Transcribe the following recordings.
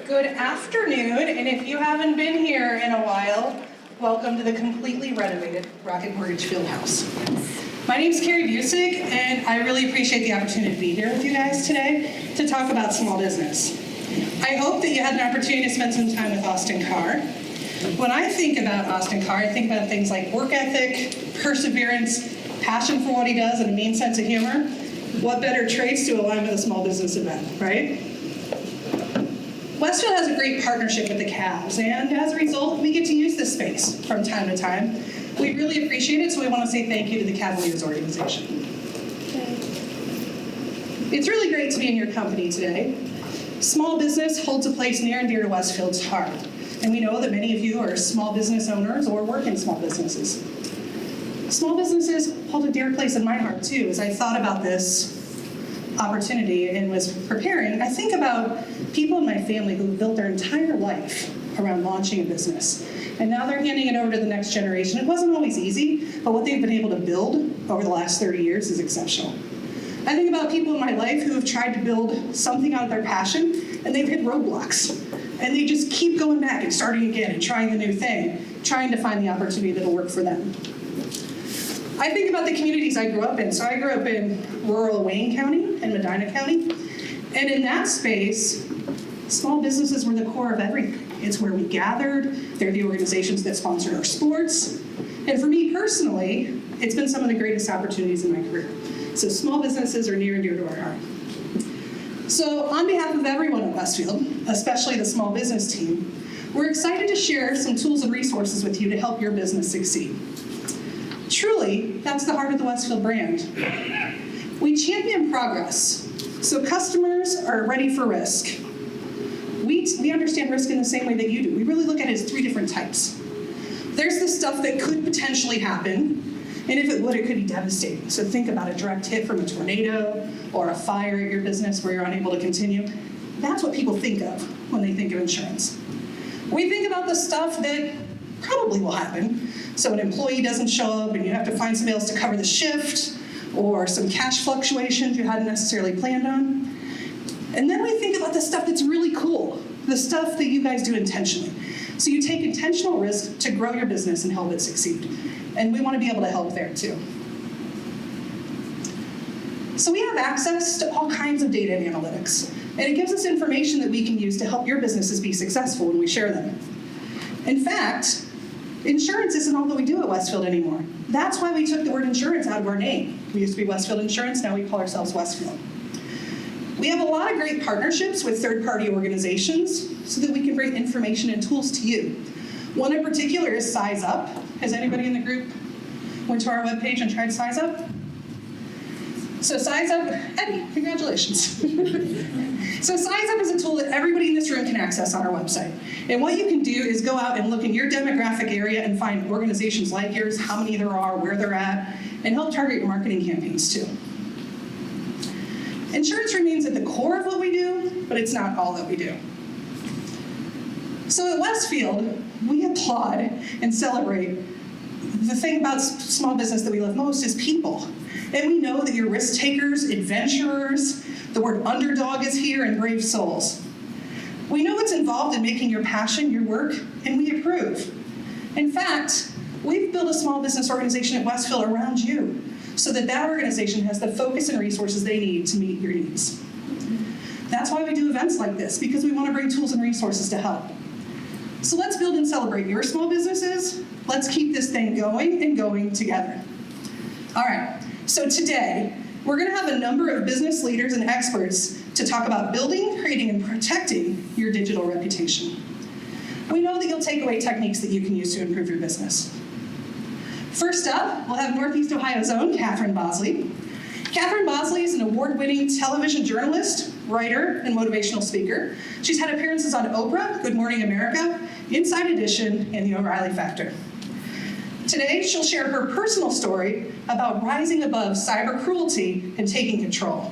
Good afternoon, and if you haven't been here in a while, welcome to the completely renovated Rocket Mortgage Fieldhouse. My name's Carrie Busick, and I really appreciate the opportunity to be here with you guys today to talk about small business. I hope that you had an opportunity to spend some time with Austin Carr. When I think about Austin Carr, I think about things like work ethic, perseverance, passion for what he does, and a mean sense of humor. What better traits to align with a small business event, right? Westfield has a great partnership with the Cavs, and as a result, we get to use this space from time to time. We really appreciate it, so we want to say thank you to the Cavaliers organization. It's really great to be in your company today. Small business holds a place near and dear to Westfield's heart, and we know that many of you are small business owners or work in small businesses. Small businesses hold a dear place in my heart, too. As I thought about this opportunity and was preparing, I think about people in my family who built their entire life around launching a business. And now they're handing it over to the next generation. It wasn't always easy, but what they've been able to build over the last 30 years is exceptional. I think about people in my life who have tried to build something out of their passion, and they've hit roadblocks. And they just keep going back and starting again and trying the new thing, trying to find the opportunity that'll work for them. I think about the communities I grew up in. So I grew up in rural Wayne County and Medina County. And in that space, small businesses were the core of everything. It's where we gathered. They're the organizations that sponsored our sports. And for me personally, it's been some of the greatest opportunities in my career. So small businesses are near and dear to our heart. So on behalf of everyone at Westfield, especially the small business team, we're excited to share some tools and resources with you to help your business succeed. Truly, that's the heart of the Westfield brand. We champion progress, so customers are ready for risk. We understand risk in the same way that you do. We really look at it as three different types. There's the stuff that could potentially happen, and if it would, it could be devastating. So think about a direct hit from a tornado or a fire at your business where you're unable to continue. That's what people think of when they think of insurance. We think about the stuff that probably will happen. So an employee doesn't show up and you have to find somebody else to cover the shift, or some cash fluctuations you hadn't necessarily planned on. And then we think about the stuff that's really cool, the stuff that you guys do intentionally. So you take intentional risk to grow your business and help it succeed. And we want to be able to help there too. So we have access to all kinds of data and analytics, and it gives us information that we can use to help your businesses be successful when we share them. In fact, insurance isn't all that we do at Westfield anymore. That's why we took the word insurance out of our name. We used to be Westfield Insurance, now we call ourselves Westfield. We have a lot of great partnerships with third-party organizations so that we can bring information and tools to you. One in particular is Size Up. Has anybody in the group went to our webpage and tried Size Up? So Size Up, Eddie, congratulations. So Size Up is a tool that everybody in this room can access on our website. And what you can do is go out and look in your demographic area and find organizations like yours, how many there are, where they're at, and help target your marketing campaigns too. Insurance remains at the core of what we do, but it's not all that we do. So at Westfield, we applaud and celebrate the thing about small business that we love most is people. And we know that you're risk takers, adventurers, the word underdog is here, and brave souls. We know what's involved in making your passion your work, and we approve. In fact, we've built a small business organization at Westfield around you so that that organization has the focus and resources they need to meet your needs. That's why we do events like this, because we want to bring tools and resources to help. So let's build and celebrate your small businesses. Let's keep this thing going and going together. All right, so today, we're going to have a number of business leaders and experts to talk about building, creating, and protecting your digital reputation. We know that you'll take away techniques that you can use to improve your business. First up, we'll have Northeast Ohio's own Catherine Bosley. Catherine Bosley is an award-winning television journalist, writer, and motivational speaker. She's had appearances on Oprah, Good Morning America, Inside Edition, and The O'Reilly Factor. Today, she'll share her personal story about rising above cyber cruelty and taking control.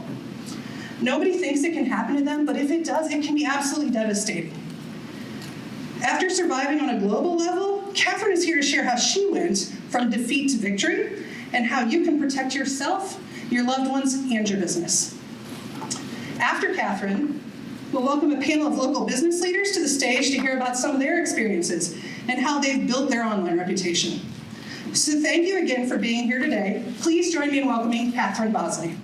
Nobody thinks it can happen to them, but if it does, it can be absolutely devastating. After surviving on a global level, Catherine is here to share how she went from defeat to victory and how you can protect yourself, your loved ones, and your business. After Catherine, We'll welcome a panel of local business leaders to the stage to hear about some of their experiences and how they've built their online reputation. So thank you again for being here today. Please join me in welcoming Catherine Bosley.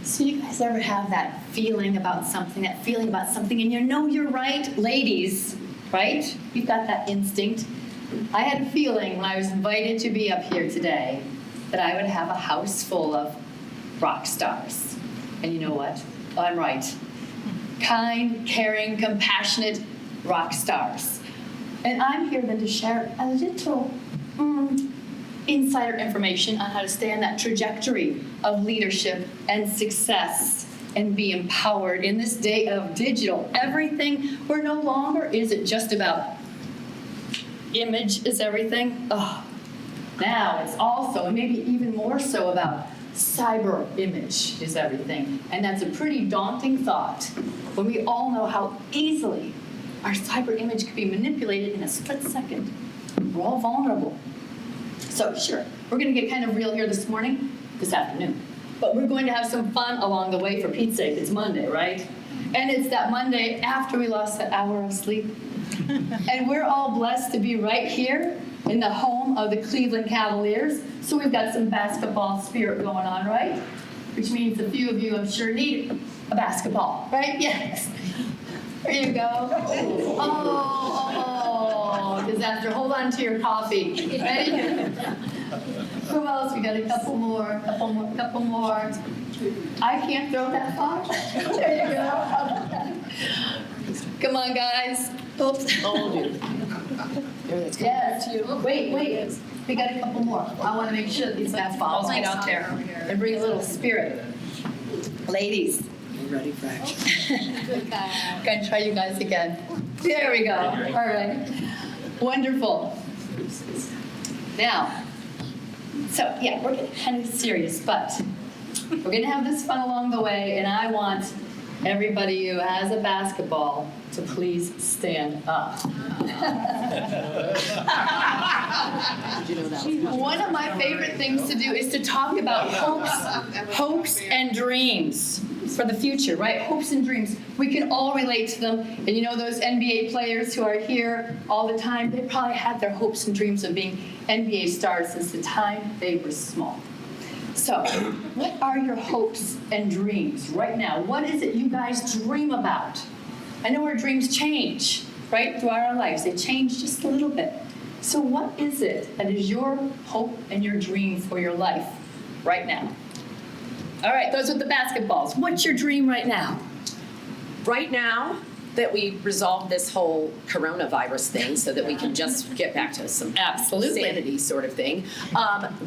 So you guys ever have that feeling about something, and you know you're right? Ladies, right? You've got that instinct. I had a feeling when I was invited to be up here today that I would have a house full of rock stars. And you know what? I'm right. Kind, caring, compassionate rock stars. And I'm here then to share a little insider information on how to stay on that trajectory of leadership and success and be empowered in this day of digital everything, where no longer is it just about image is everything. Oh, now it's also, and maybe even more so, about cyber image is everything. And that's a pretty daunting thought when we all know how easily our cyber image can be manipulated in a split second. We're all vulnerable. So sure, we're going to get kind of real here this afternoon. But we're going to have some fun along the way, for Pete's sake. It's Monday, right? And it's that Monday after we lost that hour of sleep. And we're all blessed to be right here in the home of the Cleveland Cavaliers. So we've got some basketball spirit going on, right? Which means a few of you, I'm sure, need a basketball, right? Yes. There you go. Oh, disaster. Hold on to your coffee. Ready? Who else? We got a couple more. I can't throw that far. There you go. Come on, guys. Oops. Yes. Wait. We got a couple more. I want to make sure that these basketballs get out there and bring a little spirit. Ladies. Ready for action. Gonna try you guys again. There we go. All right. Wonderful. Now, so yeah, we're getting kind of serious, but we're gonna have this fun along the way, and I want everybody who has a basketball to please stand up. One of my favorite things to do is to talk about hopes and dreams for the future, right? Hopes and dreams. We can all relate to them. And you know those NBA players who are here all the time, they probably had their hopes and dreams of being NBA stars since the time they were small. So, what are your hopes and dreams right now? What is it you guys dream about? I know our dreams change, right, throughout our lives. They change just a little bit. So what is it that is your hope and your dream for your life right now? All right, those with the basketballs. What's your dream right now? Right now, that we resolve this whole coronavirus thing so that we can just get back to some sanity sort of thing.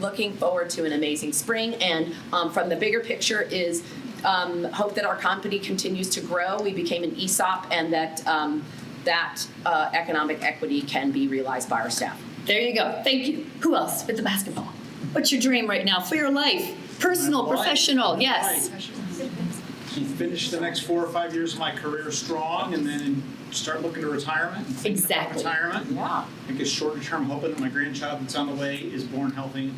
Looking forward to an amazing spring, and from the bigger picture is hope that our company continues to grow. We became an ESOP, and that economic equity can be realized by our staff. There you go. Thank you. Who else with the basketball? What's your dream right now for your life? Personal, professional, yes. Finish the next 4 or 5 years of my career strong, and then start looking to retirement. Exactly. About retirement. Yeah. I think it's shorter term, hoping that my grandchild that's on the way is born healthy.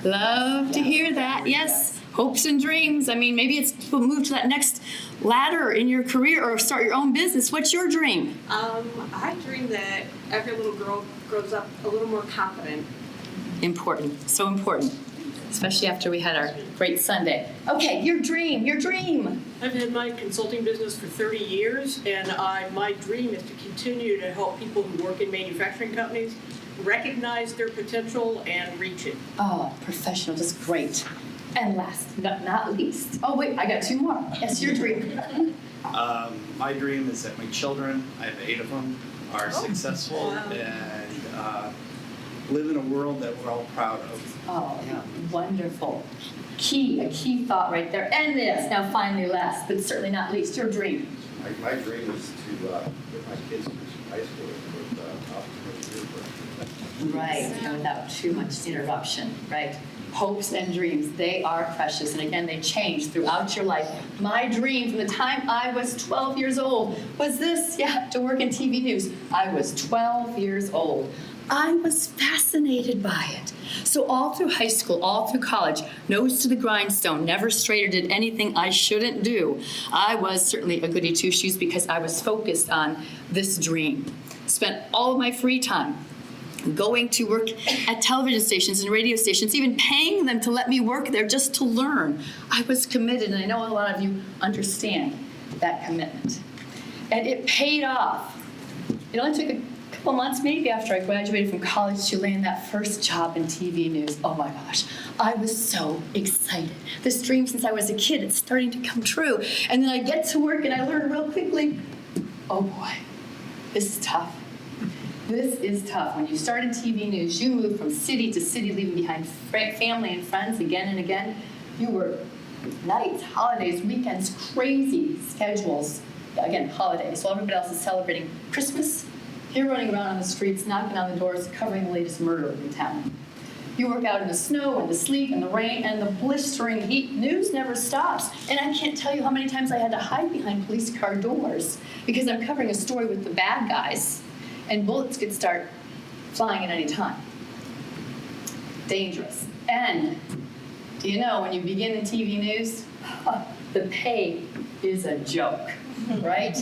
Love to hear that. Yes. Hopes and dreams. I mean, maybe it's to move to that next ladder in your career or start your own business. What's your dream? I dream that every little girl grows up a little more confident. Important. So important. Especially after we had our great Sunday. Okay, your dream. I've had my consulting business for 30 years, and my dream is to continue to help people who work in manufacturing companies recognize their potential and reach it. Oh, professional, just great. And last but not least, oh wait, I got 2 more. Yes, your dream. My dream is that my children, I have 8 of them, are successful and live in a world that we're all proud of. Oh, wonderful. A key thought right there. And this, now finally last, but certainly not least, your dream. My dream is to get my kids through high school with opportunity. Right, and without too much interruption, right? Hopes and dreams, they are precious. And again, they change throughout your life. My dream from the time I was 12 years old was this, to work in TV news. I was 12 years old. I was fascinated by it. So all through high school, all through college, nose to the grindstone, never strayed or did anything I shouldn't do. I was certainly a goody two-shoes because I was focused on this dream. Spent all of my free time going to work at television stations and radio stations, even paying them to let me work there just to learn. I was committed, and I know a lot of you understand that commitment. And it paid off. It only took a couple months maybe after I graduated from college to land that first job in TV news. Oh my gosh, I was so excited. This dream since I was a kid, it's starting to come true. And then I get to work and I learn real quickly, oh boy, this is tough. This is tough. When you start in TV news, you move from city to city, leaving behind family and friends again and again. You work nights, holidays, weekends, crazy schedules. Again, holidays. So everybody else is celebrating Christmas. You're running around on the streets, knocking on the doors, covering the latest murder in town. You work out in the snow and the sleet and the rain and the blistering heat. News never stops. And I can't tell you how many times I had to hide behind police car doors because I'm covering a story with the bad guys. And bullets could start flying at any time. Dangerous. And do you know, when you begin in TV news, the pay is a joke, right?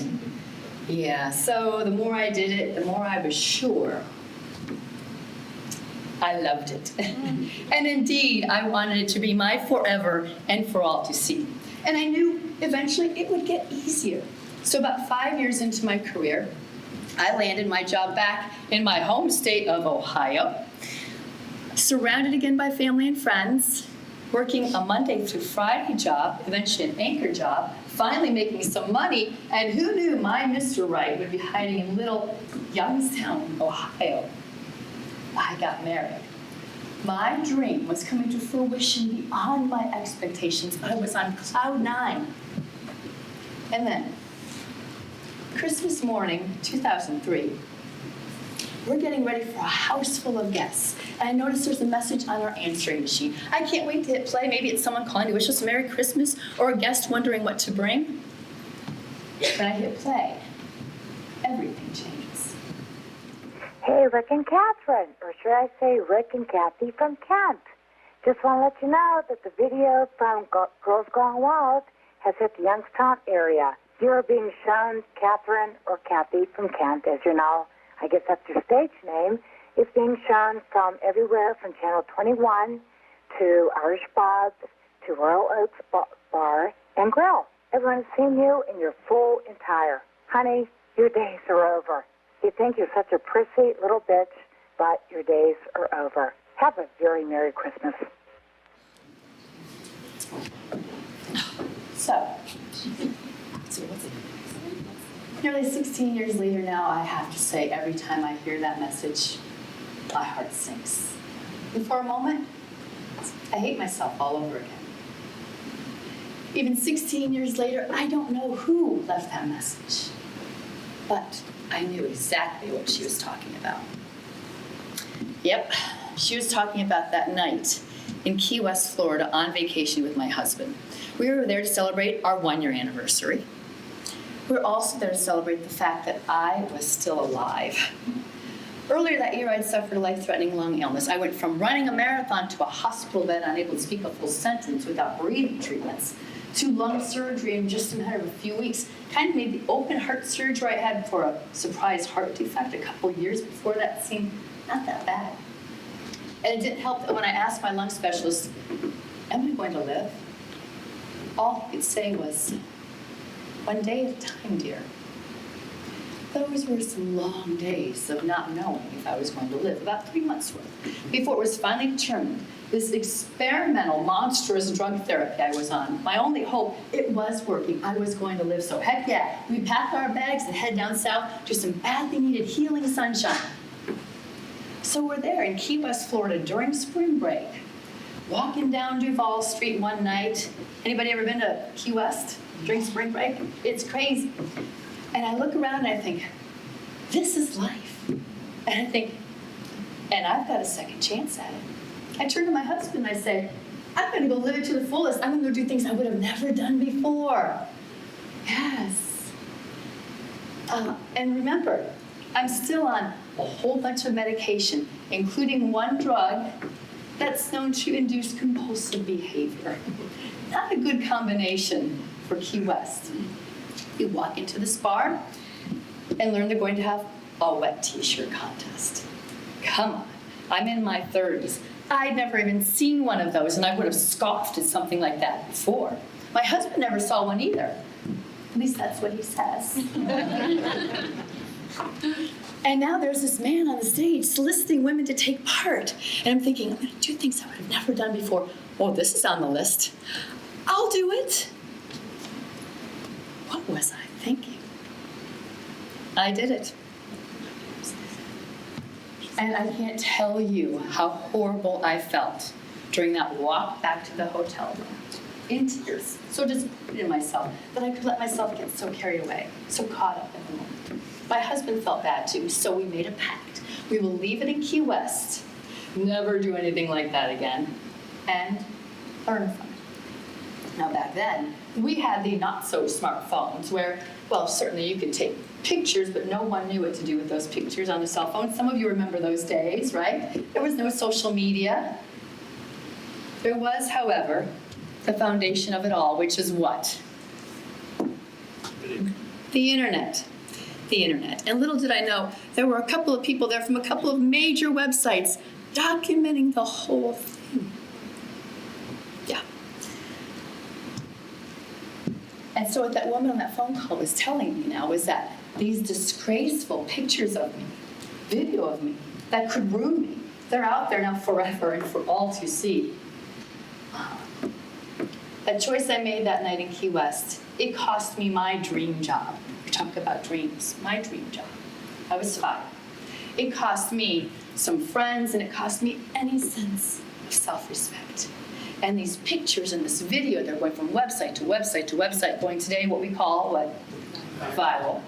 Yeah, so the more I did it, the more I was sure I loved it. And indeed, I wanted it to be my forever and for all to see. And I knew eventually it would get easier. So about 5 years into my career, I landed my job back in my home state of Ohio, surrounded again by family and friends, working a Monday through Friday job, eventually an anchor job, finally making some money, and who knew my Mr. Right would be hiding in little Youngstown, Ohio. I got married. My dream was coming to fruition beyond my expectations. I was on cloud 9. And then, Christmas morning, 2003, we're getting ready for a house full of guests. And I noticed there's a message on our answering machine. I can't wait to hit play. Maybe it's someone calling to wish us a Merry Christmas or a guest wondering what to bring. When I hit play, everything changes. Hey, Rick and Catherine, or should I say Rick and Kathy from Kent. Just want to let you know that the video from Girls Gone Wild has hit the Youngstown area. You're being shown Catherine or Kathy from Kent, as you know. I guess that's your stage name. It's being shown from everywhere from Channel 21 to Irish Bob's to Royal Oaks Bar and Grill. Everyone's seen you in your full attire. Honey, your days are over. You think you're such a prissy little bitch, but your days are over. Have a very Merry Christmas. So, nearly 16 years later now, I have to say, every time I hear that message, my heart sinks. And for a moment, I hate myself all over again. Even 16 years later, I don't know who left that message. But I knew exactly what she was talking about. Yep, she was talking about that night in Key West, Florida, on vacation with my husband. We were there to celebrate our 1-year anniversary. We were also there to celebrate the fact that I was still alive. Earlier that year, I'd suffered a life-threatening lung illness. I went from running a marathon to a hospital bed, unable to speak a full sentence without breathing treatments, to lung surgery in just a matter of a few weeks. Kind of made the open heart surgery I had for a surprise heart defect a couple years before that seemed not that bad. And it didn't help that when I asked my lung specialist, am I going to live? All he could say was, 1 day at a time, dear. Those were some long days of not knowing if I was going to live, about 3 months worth, before it was finally determined this experimental, monstrous drug therapy I was on, my only hope, it was working. I was going to live, so heck yeah. We packed our bags and head down south to some badly needed healing sunshine. So we're there in Key West, Florida during spring break, walking down Duval Street one night. Anybody ever been to Key West during spring break? It's crazy. And I look around and I think, this is life. And I think, and I've got a second chance at it. I turn to my husband and I say, I'm going to go live it to the fullest. I'm going to go do things I would have never done before. Yes. And remember, I'm still on a whole bunch of medication, including one drug that's known to induce compulsive behavior. Not a good combination for Key West. You walk into this bar and learn they're going to have a wet t-shirt contest. Come on, I'm in my 30s. I'd never even seen one of those, and I would have scoffed at something like that before. My husband never saw one either. At least that's what he says. And now there's this man on the stage soliciting women to take part. And I'm thinking, I'm going to do things I would have never done before. Oh, this is on the list. I'll do it. What was I thinking? I did it. And I can't tell you how horrible I felt during that walk back to the hotel room. In tears, so disappointed in myself that I could let myself get so carried away, so caught up in the moment. My husband felt bad too, so we made a pact. We will leave it in Key West, never do anything like that again, and learn from it. Now back then, we had the not-so-smart phones where, well, certainly you could take pictures, but no one knew what to do with those pictures on the cell phone. Some of you remember those days, right? There was no social media. There was, however, the foundation of it all, which is what? The internet. The internet. And little did I know, there were a couple of people there from a couple of major websites documenting the whole thing. Yeah. And so what that woman on that phone call was telling me now was that these disgraceful pictures of me, video of me, that could ruin me, they're out there now forever and for all to see. That choice I made that night in Key West, it cost me my dream job. We talk about dreams, my dream job. I was fired. It cost me some friends, and it cost me any sense of self-respect. And these pictures and this video, they're going from website to website to website, going today what we call, viral.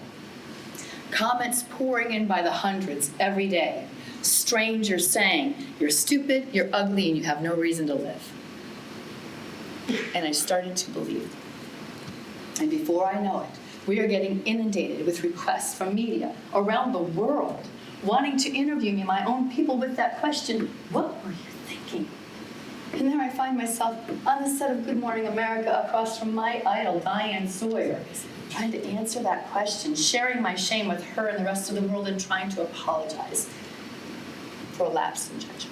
Comments pouring in by the hundreds every day. Strangers saying, you're stupid, you're ugly, and you have no reason to live. And I started to believe them. And before I know it, we are getting inundated with requests from media around the world wanting to interview me, my own people, with that question, what were you thinking? And there I find myself on the set of Good Morning America across from my idol, Diane Sawyer, trying to answer that question, sharing my shame with her and the rest of the world, and trying to apologize for a lapse in judgment.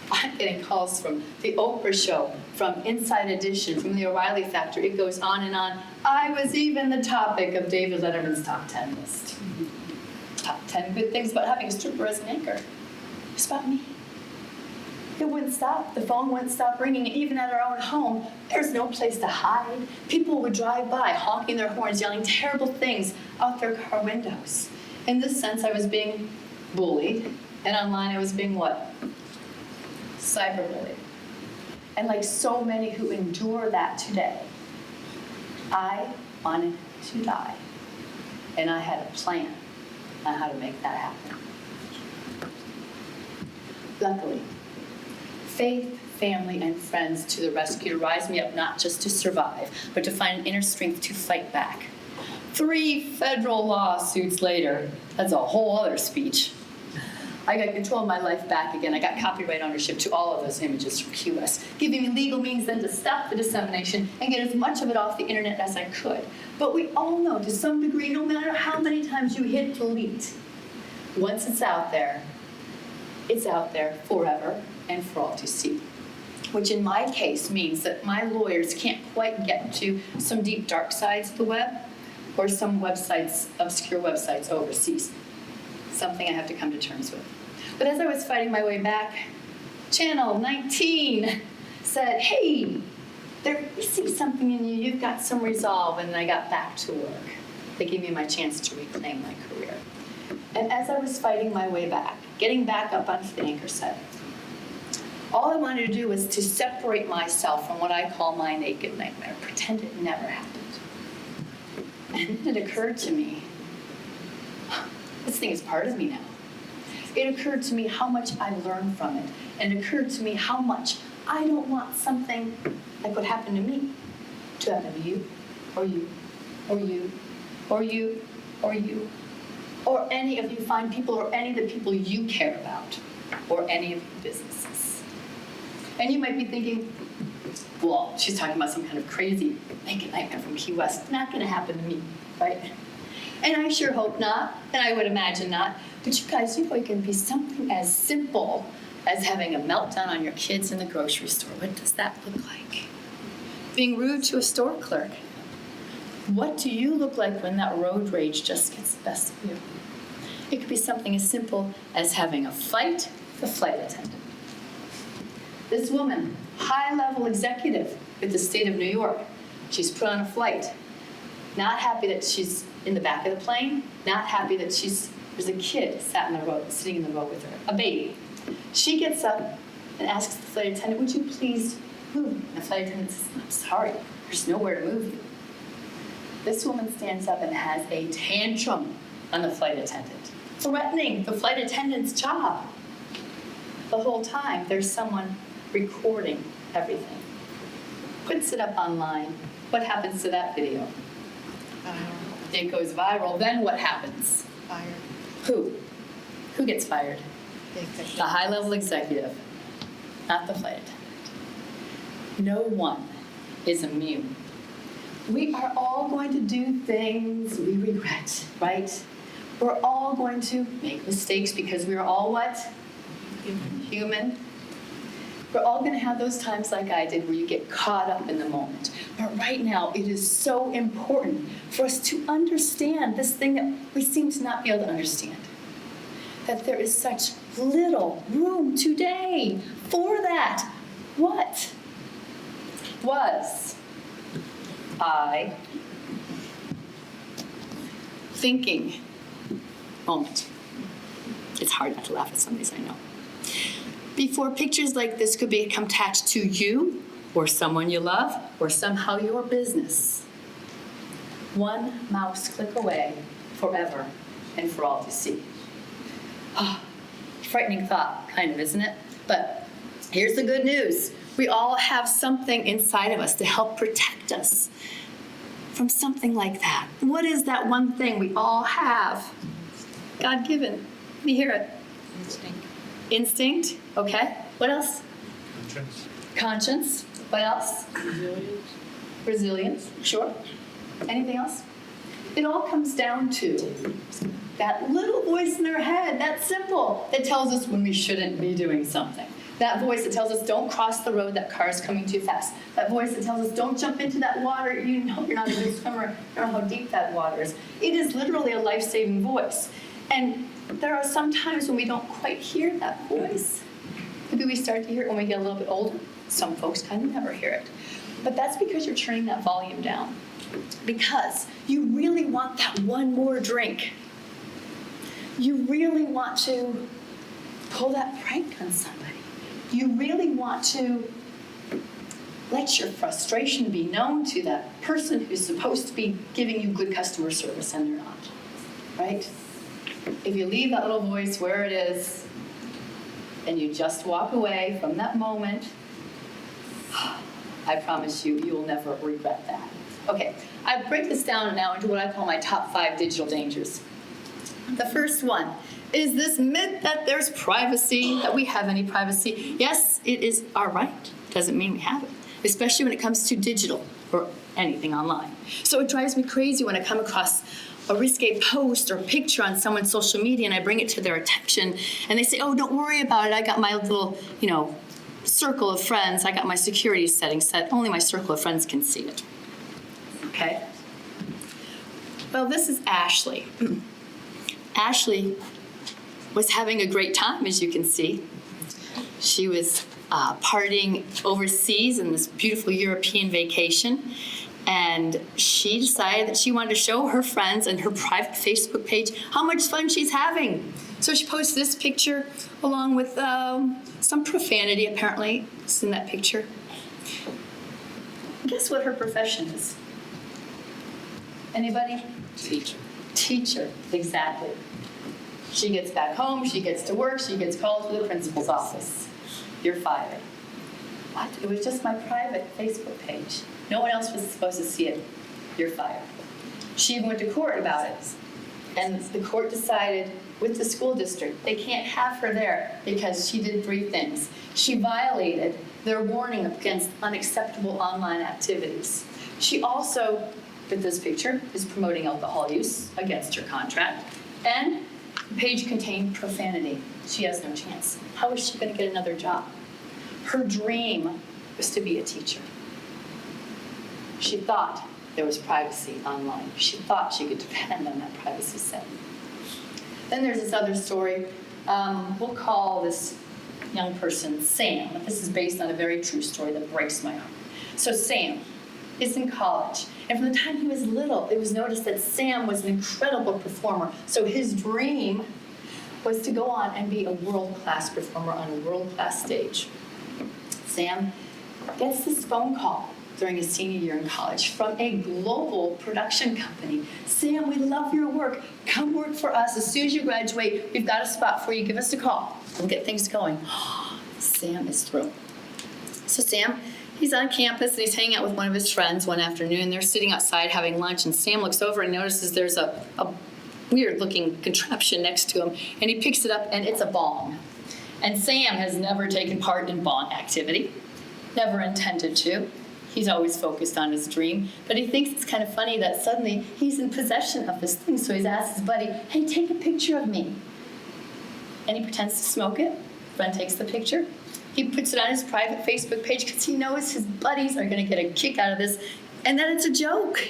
I'm getting calls from The Oprah Show, from Inside Edition, from The O'Reilly Factor. It goes on and on. I was even the topic of David Letterman's top 10 list. Top 10 good things about having a stripper as an anchor. It's about me. It wouldn't stop. The phone wouldn't stop ringing. Even at our own home, there's no place to hide. People would drive by, honking their horns, yelling terrible things out their car windows. In this sense, I was being bullied. And online, I was being what? Cyberbullied. And like so many who endure that today, I wanted to die. And I had a plan on how to make that happen. Luckily, faith, family, and friends to the rescue to rise me up, not just to survive, but to find an inner strength to fight back. 3 federal lawsuits later, that's a whole other speech. I got control of my life back again. I got copyright ownership to all of those images from QS, giving me legal means then to stop the dissemination and get as much of it off the internet as I could. But we all know, to some degree, no matter how many times you hit delete, once it's out there forever and for all to see. Which in my case means that my lawyers can't quite get to some deep dark sides of the web or some websites, obscure websites overseas. Something I have to come to terms with. But as I was fighting my way back, Channel 19 said, hey, we see something in you, you've got some resolve, and I got back to work. They gave me my chance to reclaim my career. And as I was fighting my way back, getting back up onto the anchor set, all I wanted to do was to separate myself from what I call my naked nightmare, pretend it never happened. And then it occurred to me, this thing is part of me now. It occurred to me how much I learned from it. And it occurred to me how much I don't want something like what happened to me to happen to you, or you, or you, or you, or you, or any of you fine people, or any of the people you care about, or any of your businesses. And you might be thinking, well, she's talking about some kind of crazy naked nightmare from Key West. Not going to happen to me, right? And I sure hope not, and I would imagine not. But you guys, you know, it can be something as simple as having a meltdown on your kids in the grocery store. What does that look like? Being rude to a store clerk. What do you look like when that road rage just gets the best of you? It could be something as simple as having a fight with the flight attendant. This woman, high-level executive with the state of New York, she's put on a flight. Not happy that she's in the back of the plane, not happy that there's a kid sitting in the row with her, a baby. She gets up and asks the flight attendant, would you please move? And the flight attendant says, I'm sorry, there's nowhere to move you. This woman stands up and has a tantrum on the flight attendant, threatening the flight attendant's job. The whole time, there's someone recording everything. Puts it up online. What happens to that video? It goes viral. Then what happens? Fired. Who? Who gets fired? The high-level executive, not the flight attendant. No one is immune. We are all going to do things we regret, right? We're all going to make mistakes because we are all what? Human. We're all going to have those times like I did where you get caught up in the moment. But right now, it is so important for us to understand this thing that we seem to not be able to understand. That there is such little room today for that. What was I thinking? Moment. It's hard not to laugh at some of these, I know. Before pictures like this could become attached to you or someone you love or somehow your business. One mouse click away forever and for all to see. Oh, frightening thought, kind of, isn't it? But here's the good news. We all have something inside of us to help protect us from something like that. What is that one thing we all have? God-given. Let me hear it. Instinct. Instinct, okay. What else? Conscience. Conscience. What else? Resilience. Resilience, sure. Anything else? It all comes down to that little voice in our head, that's simple, that tells us when we shouldn't be doing something. That voice that tells us don't cross the road, that car is coming too fast. That voice that tells us don't jump into that water, you know you're not a good swimmer, you don't know how deep that water is. It is literally a life-saving voice. And there are some times when we don't quite hear that voice. Maybe we start to hear it when we get a little bit older. Some folks kind of never hear it. But that's because you're turning that volume down. Because you really want that one more drink. You really want to pull that prank on somebody. You really want to let your frustration be known to that person who's supposed to be giving you good customer service and they're not, right? If you leave that little voice where it is and you just walk away from that moment, I promise you, you will never regret that. Okay, I break this down now into what I call my top 5 digital dangers. The first one is this myth that there's privacy, that we have any privacy. Yes, it is our right. Doesn't mean we have it, especially when it comes to digital or anything online. So it drives me crazy when I come across a risque post or picture on someone's social media and I bring it to their attention and they say, oh, don't worry about it. I got my little, circle of friends. I got my security settings set. Only my circle of friends can see it. Okay? Well, this is Ashley. Ashley was having a great time, as you can see. She was partying overseas in this beautiful European vacation. And she decided that she wanted to show her friends and her private Facebook page how much fun she's having. So she posted this picture along with some profanity, apparently. It's in that picture. Guess what her profession is? Anybody? Teacher. Teacher, exactly. She gets back home, she gets to work, she gets called to the principal's office. You're fired. What? It was just my private Facebook page. No one else was supposed to see it. You're fired. She even went to court about it. And the court decided with the school district, they can't have her there because she did 3 things. She violated their warning against unacceptable online activities. She also, with this picture, is promoting alcohol use against her contract. And the page contained profanity. She has no chance. How is she going to get another job? Her dream was to be a teacher. She thought there was privacy online. She thought she could depend on that privacy setting. Then there's this other story. We'll call this young person Sam. This is based on a very true story that breaks my heart. So Sam is in college. And from the time he was little, it was noticed that Sam was an incredible performer. So his dream was to go on and be a world-class performer on a world-class stage. Sam gets this phone call during his senior year in college from a global production company. Sam, we love your work. Come work for us. As soon as you graduate, we've got a spot for you. Give us a call. We'll get things going. Sam is thrilled. So Sam, he's on campus and he's hanging out with one of his friends one afternoon. They're sitting outside having lunch, and Sam looks over and notices there's a weird-looking contraption next to him, and he picks it up, and it's a bong. And Sam has never taken part in bong activity, never intended to. He's always focused on his dream, but he thinks it's kind of funny that suddenly he's in possession of this thing, so he's asked his buddy, hey, take a picture of me. And he pretends to smoke it. Friend takes the picture. He puts it on his private Facebook page because he knows his buddies are going to get a kick out of this, and that it's a joke,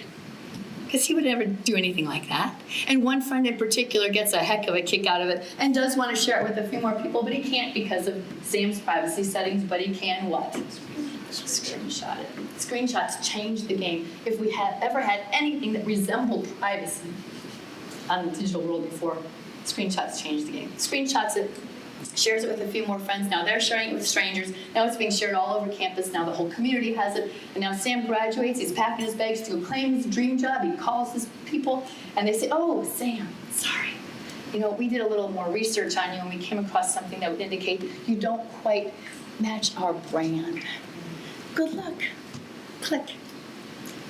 because he would never do anything like that. And one friend in particular gets a heck of a kick out of it and does want to share it with a few more people, but he can't because of Sam's privacy settings, but he can what? Screenshot it. Screenshots change the game. If we had ever had anything that resembled privacy on the digital world before, screenshots changed the game. Screenshots it, shares it with a few more friends. Now they're sharing it with strangers. Now it's being shared all over campus. Now the whole community has it. And now Sam graduates. He's packing his bags to go claim his dream job. He calls his people, and they say, oh, Sam, sorry. You know, we did a little more research on you, and we came across something that would indicate you don't quite match our brand. Good luck. Click.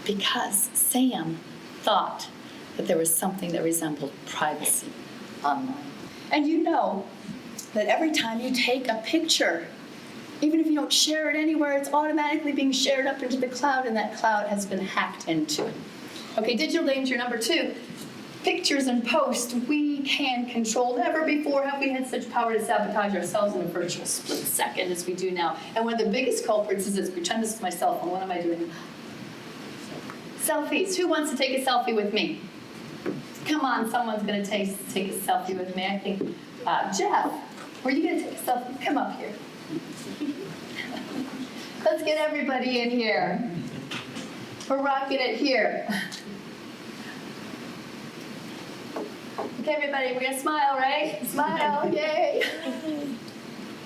Because Sam thought that there was something that resembled privacy online. And you know that every time you take a picture, even if you don't share it anywhere, it's automatically being shared up into the cloud, and that cloud has been hacked into. Okay, digital danger number 2. Pictures and posts we can control. Never before have we had such power to sabotage ourselves in a virtual split second as we do now. And one of the biggest culprits is this. Pretend this is my cell phone. What am I doing? Selfies. Who wants to take a selfie with me? Come on, someone's going to take a selfie with me. I think, Jeff, were you going to take a selfie? Come up here. Let's get everybody in here. We're rocking it here. Okay, everybody, we're going to smile, right? Smile, yay.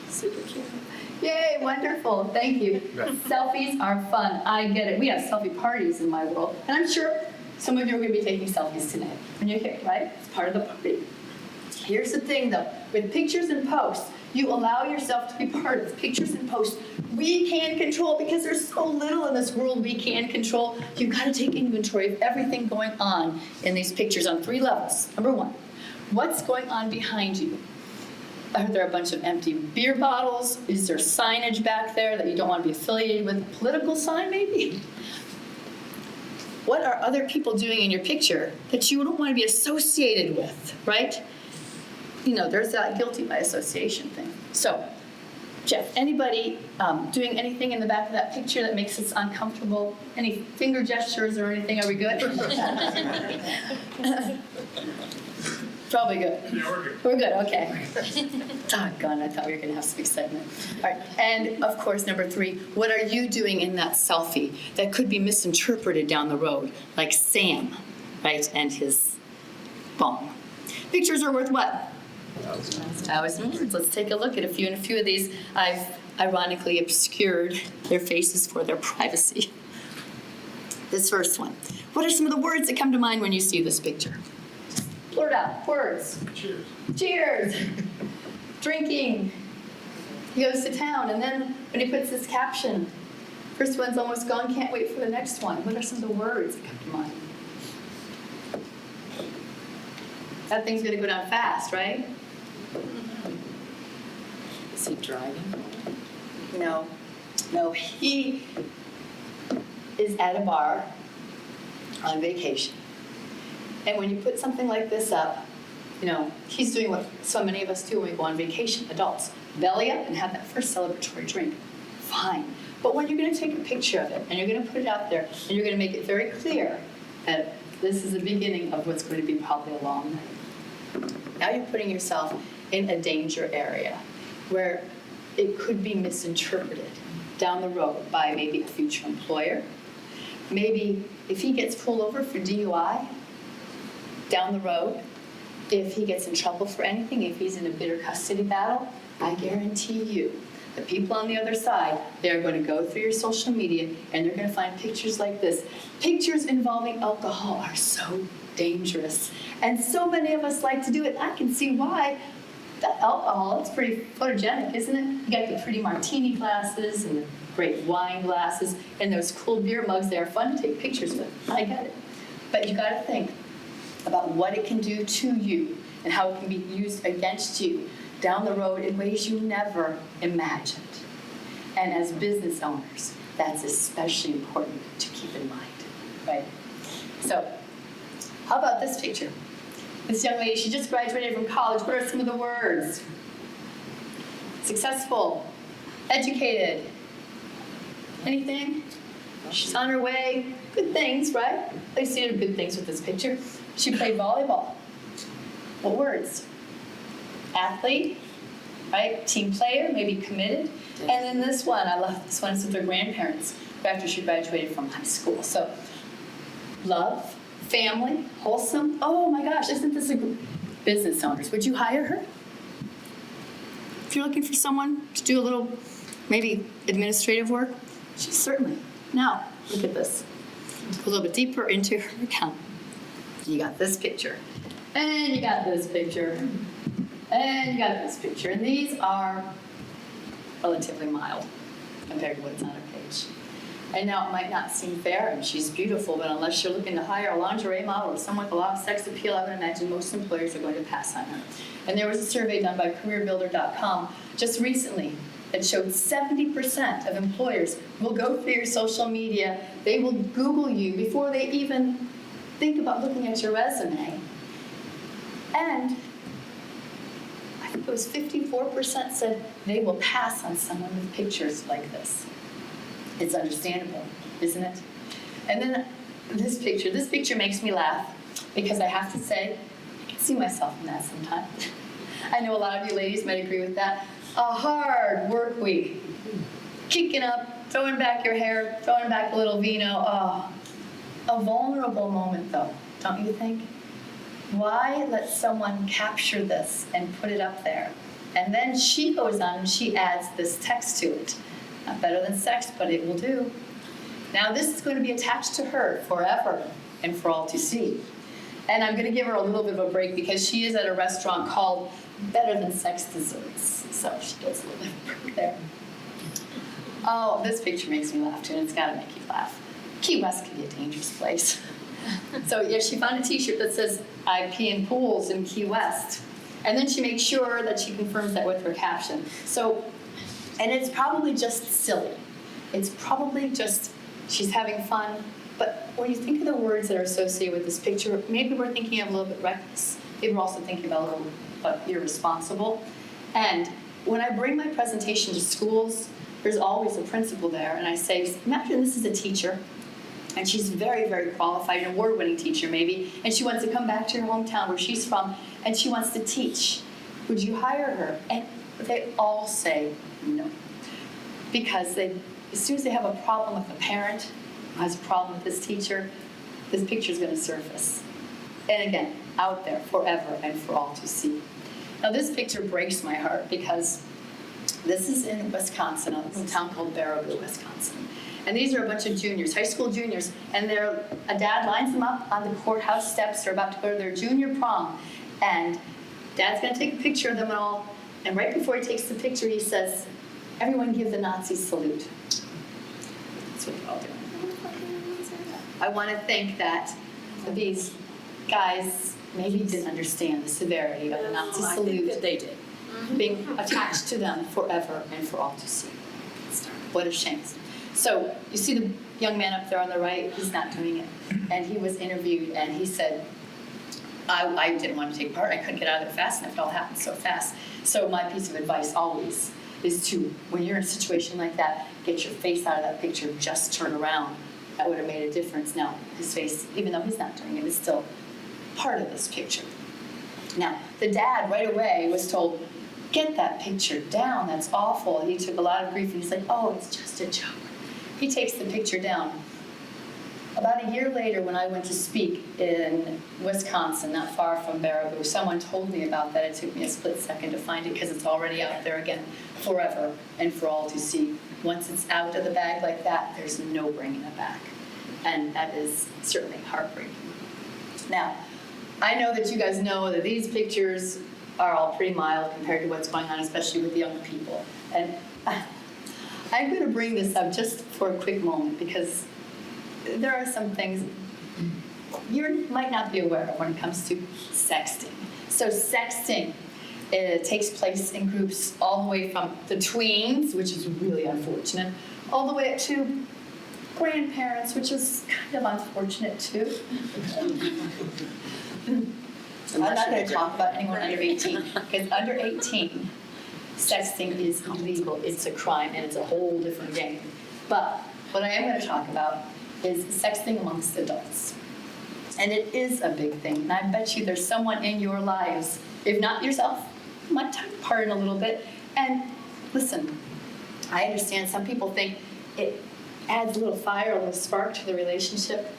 Super cute. Yay, wonderful, thank you. Selfies are fun, I get it. We have selfie parties in my world, and I'm sure some of you are going to be taking selfies tonight when you're here, right? It's part of the party. Here's the thing, though. With pictures and posts, you allow yourself to be part of pictures and posts. We can control, because there's so little in this world we can control. You've got to take inventory of everything going on in these pictures on 3 levels. Number 1, what's going on behind you? Are there a bunch of empty beer bottles? Is there signage back there that you don't want to be affiliated with? A political sign, maybe? What are other people doing in your picture that you don't want to be associated with, right? You know, there's that guilty by association thing. So, Jeff, anybody doing anything in the back of that picture that makes us uncomfortable? Any finger gestures or anything? Are we good? Probably good. Yeah, we're good. We're good, okay. Doggone, I thought we were going to have some excitement. All right, and of course, number 3, what are you doing in that selfie that could be misinterpreted down the road, like Sam, right, and his bong? Pictures are worth what? 1,000 words. Let's take a look at a few. And a few of these, I've ironically obscured their faces for their privacy. This first one. What are some of the words that come to mind when you see this picture? Blurt out. Words. Cheers. Cheers. Drinking. He goes to town, and then when he puts this caption, first one's almost gone, can't wait for the next one. What are some of the words that come to mind? That thing's gonna go down fast, right? Is he driving? No, he is at a bar on vacation. And when you put something like this up, he's doing what so many of us do when we go on vacation, adults. Belly up and have that first celebratory drink. Fine. But when you're going to take a picture of it and you're going to put it out there and you're going to make it very clear that this is the beginning of what's going to be probably a long night. Now you're putting yourself in a danger area where it could be misinterpreted down the road by maybe a future employer. Maybe if he gets pulled over for DUI down the road, if he gets in trouble for anything, if he's in a bitter custody battle, I guarantee you, the people on the other side, they're going to go through your social media and they're going to find pictures like this. Pictures involving alcohol are so dangerous. And so many of us like to do it. I can see why. That alcohol, it's pretty photogenic, isn't it? You got the pretty martini glasses and the great wine glasses and those cool beer mugs. They are fun to take pictures with. I get it. But you got to think about what it can do to you and how it can be used against you down the road in ways you never imagined. And as business owners, that's especially important to keep in mind, right? So, how about this picture? This young lady, she just graduated from college. What are some of the words? Successful, educated, anything? She's on her way. Good things, right? They see her good things with this picture. She played volleyball. What words? Athlete, right? Team player, maybe committed. And then this one, I love this one. It's with her grandparents after she graduated from high school. So, love, family, wholesome. Oh my gosh, isn't this a business owners? Would you hire her? If you're looking for someone to do a little, maybe administrative work, she's certainly. Now, look at this. A little bit deeper into her account. You got this picture, and you got this picture, and you got this picture. And these are relatively mild compared to what's on her page. And now it might not seem fair, and she's beautiful, but unless you're looking to hire a lingerie model or someone with a lot of sex appeal, I would imagine most employers are going to pass on her. And there was a survey done by CareerBuilder.com just recently that showed 70% of employers will go through your social media. They will Google you before they even think about looking at your resume. And I think it was 54% said they will pass on someone with pictures like this. It's understandable, isn't it? And then this picture makes me laugh because I have to say, I can see myself in that sometimes. I know a lot of you ladies might agree with that. A hard work week, kicking up, throwing back your hair, throwing back a little vino. Oh, a vulnerable moment though, don't you think? Why let someone capture this and put it up there? And then she goes on and she adds this text to it. Not better than sex, but it will do. Now this is going to be attached to her forever and for all to see. And I'm going to give her a little bit of a break because she is at a restaurant called Better Than Sex Desserts. So she gets a little bit of a break there. Oh, this picture makes me laugh too, and it's got to make you laugh. Key West can be a dangerous place. So yeah, she found a t-shirt that says, I pee in pools in Key West. And then she makes sure that she confirms that with her caption. So, and it's probably just silly. It's probably just she's having fun. But when you think of the words that are associated with this picture, maybe we're thinking of a little bit reckless. Maybe we're also thinking about a little bit irresponsible. And when I bring my presentation to schools, there's always a principal there. And I say, imagine this is a teacher. And she's very, very qualified, an award-winning teacher maybe. And she wants to come back to her hometown where she's from. And she wants to teach. Would you hire her? And they all say no. Because as soon as they have a problem with a parent who has a problem with this teacher, this picture is going to surface. And again, out there forever and for all to see. Now this picture breaks my heart because this is in Wisconsin, a town called Baraboo, Wisconsin. And these are a bunch of juniors, high school juniors, and a dad lines them up on the courthouse steps. They're about to go to their junior prom. And dad's going to take a picture of them all. And right before he takes the picture, he says, everyone give the Nazi salute. That's what they're all doing. I want to think that these guys maybe didn't understand the severity of the Nazi I think salute that they did. being attached to them forever and for all to see. What a shame. So you see the young man up there on the right, he's not doing it. And he was interviewed and he said, I didn't want to take part. I couldn't get out of there fast enough. It all happened so fast. So my piece of advice always is to, when you're in a situation like that, get your face out of that picture, just turn around. That would have made a difference. Now, his face, even though he's not doing it, is still part of this picture. Now, the dad right away was told, get that picture down, that's awful. He took a lot of grief and he's like, oh, it's just a joke. He takes the picture down. About a year later, when I went to speak in Wisconsin, not far from Baraboo, someone told me about that. It took me a split second to find it because it's already out there again forever and for all to see. Once it's out of the bag like that, there's no bringing it back. And that is certainly heartbreaking. Now, I know that you guys know that these pictures are all pretty mild compared to what's going on, especially with young people. And I'm going to bring this up just for a quick moment because there are some things you might not be aware of when it comes to sexting. So sexting, it takes place in groups all the way from the tweens, which is really unfortunate, all the way up to grandparents, which is kind of unfortunate too. I'm not going to talk about anyone under 18, because under 18, sexting is illegal. It's a crime, and it's a whole different game. But what I am going to talk about is sexting amongst adults. And it is a big thing, and I bet you there's someone in your lives, if not yourself, who might take part in a little bit. And listen, I understand some people think it adds a little fire, a little spark to the relationship.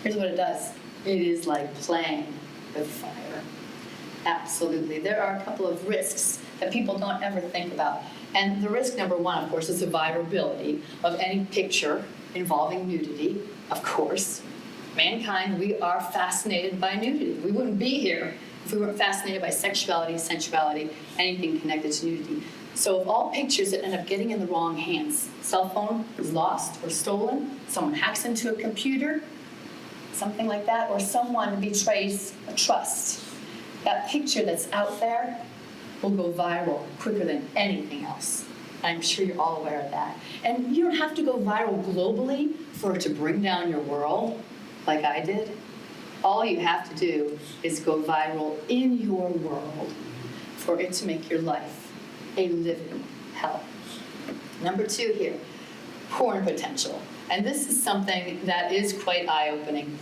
Here's what it does. It is like playing with fire. Absolutely. There are a couple of risks that people don't ever think about. And the risk number one, of course, is the virality of any picture involving nudity. Of course, mankind, we are fascinated by nudity. We wouldn't be here if we weren't fascinated by sexuality, sensuality, anything connected to nudity. So of all pictures that end up getting in the wrong hands, cell phone is lost or stolen, someone hacks into a computer, something like that, or someone betrays a trust. That picture that's out there will go viral quicker than anything else. I'm sure you're all aware of that. And you don't have to go viral globally for it to bring down your world like I did. All you have to do is go viral in your world for it to make your life a living hell. Number two here, porn potential. And this is something that is quite eye-opening.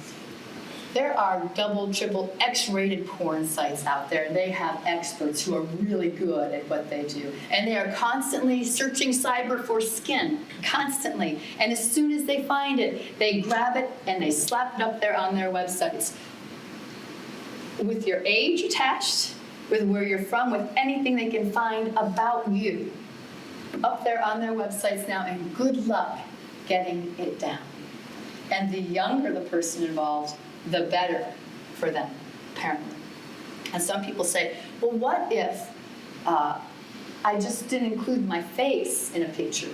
There are double, triple, X-rated porn sites out there. They have experts who are really good at what they do. And they are constantly searching cyber for skin, constantly. And as soon as they find it, they grab it and they slap it up there on their websites. With your age attached, with where you're from, with anything they can find about you. Up there on their websites now, and good luck getting it down. And the younger the person involved, the better for them, apparently. And some people say, well, what if I just didn't include my face in a picture?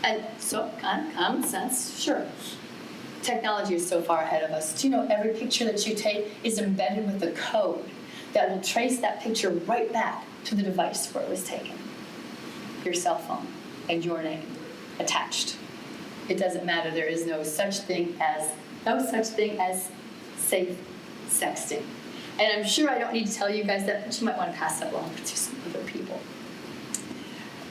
And so, common sense, sure. Technology is so far ahead of us. Do you know every picture that you take is embedded with a code that will trace that picture right back to the device where it was taken? Your cell phone and your name attached. It doesn't matter. There is no such thing as safe sexting. And I'm sure I don't need to tell you guys that, but you might want to pass that along to some other people.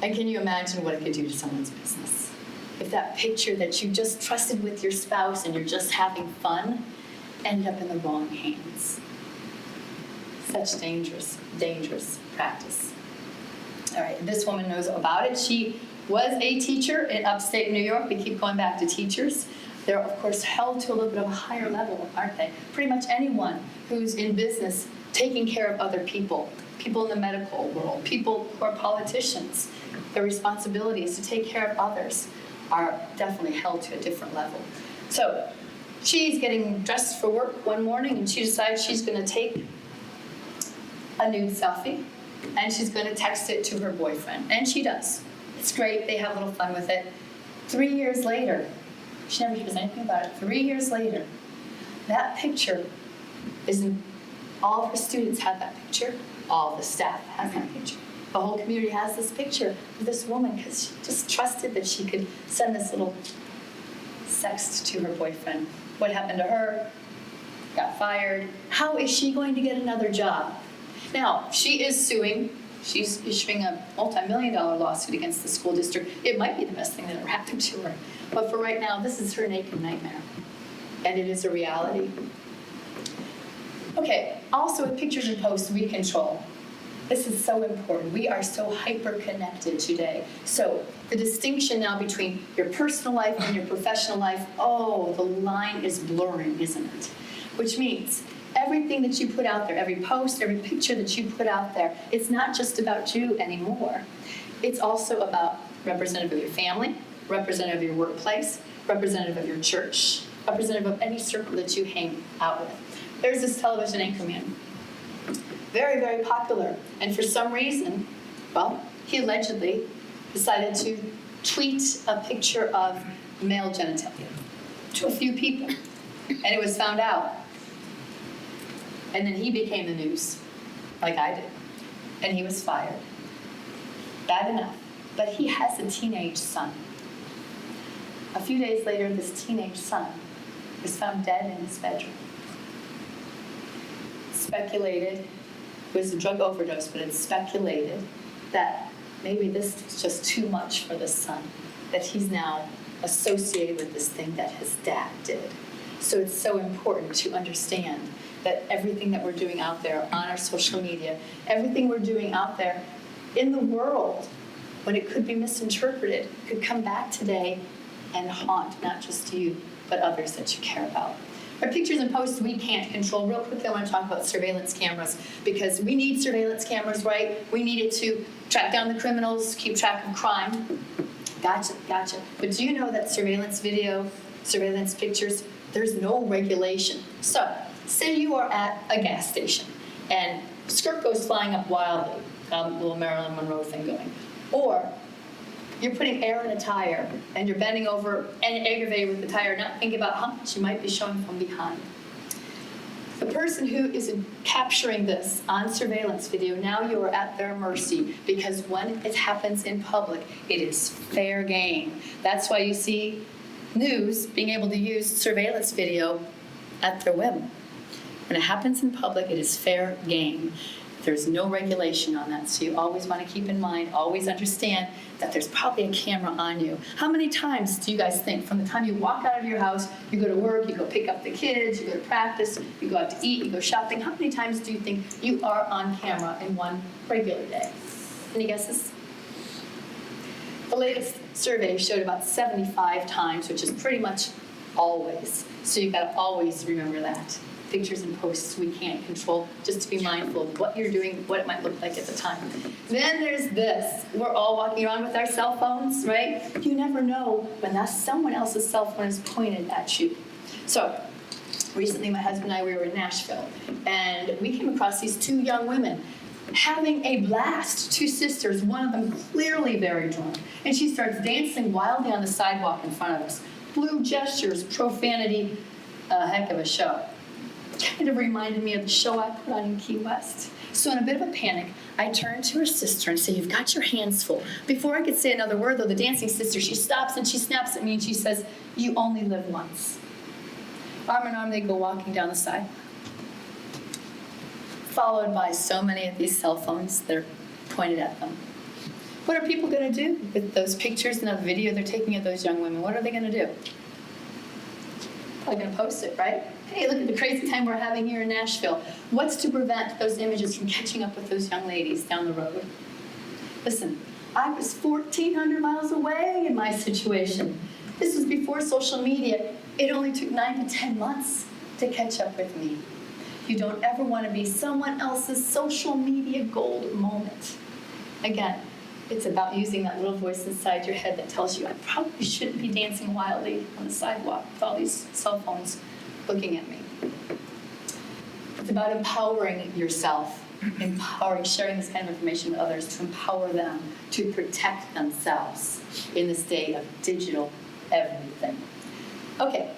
And can you imagine what it could do to someone's business? If that picture that you just trusted with your spouse and you're just having fun ended up in the wrong hands. Such dangerous, dangerous practice. All right, this woman knows about it. She was a teacher in upstate New York. We keep going back to teachers. They're, of course, held to a little bit of a higher level, aren't they? Pretty much anyone who's in business taking care of other people, people in the medical world, people who are politicians, their responsibility is to take care of others, are definitely held to a different level. So she's getting dressed for work one morning, and she decides she's going to take a nude selfie, and she's going to text it to her boyfriend. And she does. It's great. They have a little fun with it. 3 years later, she never hears anything about it. 3 years later, that picture is All of her students have that picture. All of the staff has that picture. The whole community has this picture of this woman because she just trusted that she could send this little sext to her boyfriend. What happened to her? Got fired. How is she going to get another job? Now, she is suing. She's issuing a multi-million-dollar lawsuit against the school district. It might be the best thing that ever happened to her. But for right now, this is her naked nightmare. And it is a reality. Okay, also with pictures and posts, we control. This is so important. We are so hyper-connected today. So the distinction now between your personal life and your professional life, oh, the line is blurring, isn't it? Which means everything that you put out there, every post, every picture that you put out there, it's not just about you anymore. It's also about representative of your family, representative of your workplace, representative of your church, representative of any circle that you hang out with. There's this television anchorman, very, very popular, and for some reason, well, he allegedly decided to tweet a picture of male genitalia to a few people, and it was found out. And then he became the news, like I did, and he was fired. Bad enough, but he has a teenage son. A few days later, this teenage son was found dead in his bedroom. Speculated, it was a drug overdose, but it's speculated that maybe this is just too much for the son, that he's now associated with this thing that his dad did. So it's so important to understand that everything that we're doing out there on our social media, everything we're doing out there in the world, when it could be misinterpreted, could come back today and haunt not just you, but others that you care about. Our pictures and posts we can't control. Real quickly, I want to talk about surveillance cameras because we need surveillance cameras, right? We need it to track down the criminals, keep track of crime. Gotcha. But do you know that surveillance video, surveillance pictures, there's no regulation. So, say you are at a gas station and skirt goes flying up wildly, little Marilyn Monroe thing going. Or you're putting air in a tire and you're bending over and aggravated with the tire, not thinking about how much you might be showing from behind. The person who is capturing this on surveillance video, now you are at their mercy because when it happens in public, it is fair game. That's why you see news being able to use surveillance video at their whim. When it happens in public, it is fair game. There's no regulation on that, so you always want to keep in mind, always understand that there's probably a camera on you. How many times do you guys think from the time you walk out of your house, you go to work, you go pick up the kids, you go to practice, you go out to eat, you go shopping, how many times do you think you are on camera in one regular day? Any guesses? The latest survey showed about 75 times, which is pretty much always. So you've got to always remember that. Pictures and posts we can't control, just to be mindful of what you're doing, what it might look like at the time. Then there's this. We're all walking around with our cell phones, right? You never know when that's someone else's cell phone is pointed at you. So recently my husband and I, we were in Nashville, and we came across these two young women having a blast, two sisters, one of them clearly very drunk. And she starts dancing wildly on the sidewalk in front of us. Blue gestures, profanity, a heck of a show. Kind of reminded me of the show I put on in Key West. So in a bit of a panic, I turned to her sister and said, "You've got your hands full." Before I could say another word, though, the dancing sister, she stops and she snaps at me and she says, "You only live once." Arm in arm, they go walking down the sidewalk, followed by so many of these cell phones that are pointed at them. What are people going to do with those pictures and that video they're taking of those young women? What are they going to do? Probably going to post it, right? Hey, look at the crazy time we're having here in Nashville. What's to prevent those images from catching up with those young ladies down the road? Listen, I was 1,400 miles away in my situation. This was before social media. It only took 9 to 10 months to catch up with me. You don't ever want to be someone else's social media gold moment. Again, it's about using that little voice inside your head that tells you, I probably shouldn't be dancing wildly on the sidewalk with all these cell phones looking at me. It's about empowering yourself, sharing this kind of information with others to empower them to protect themselves in this day of digital everything. Okay.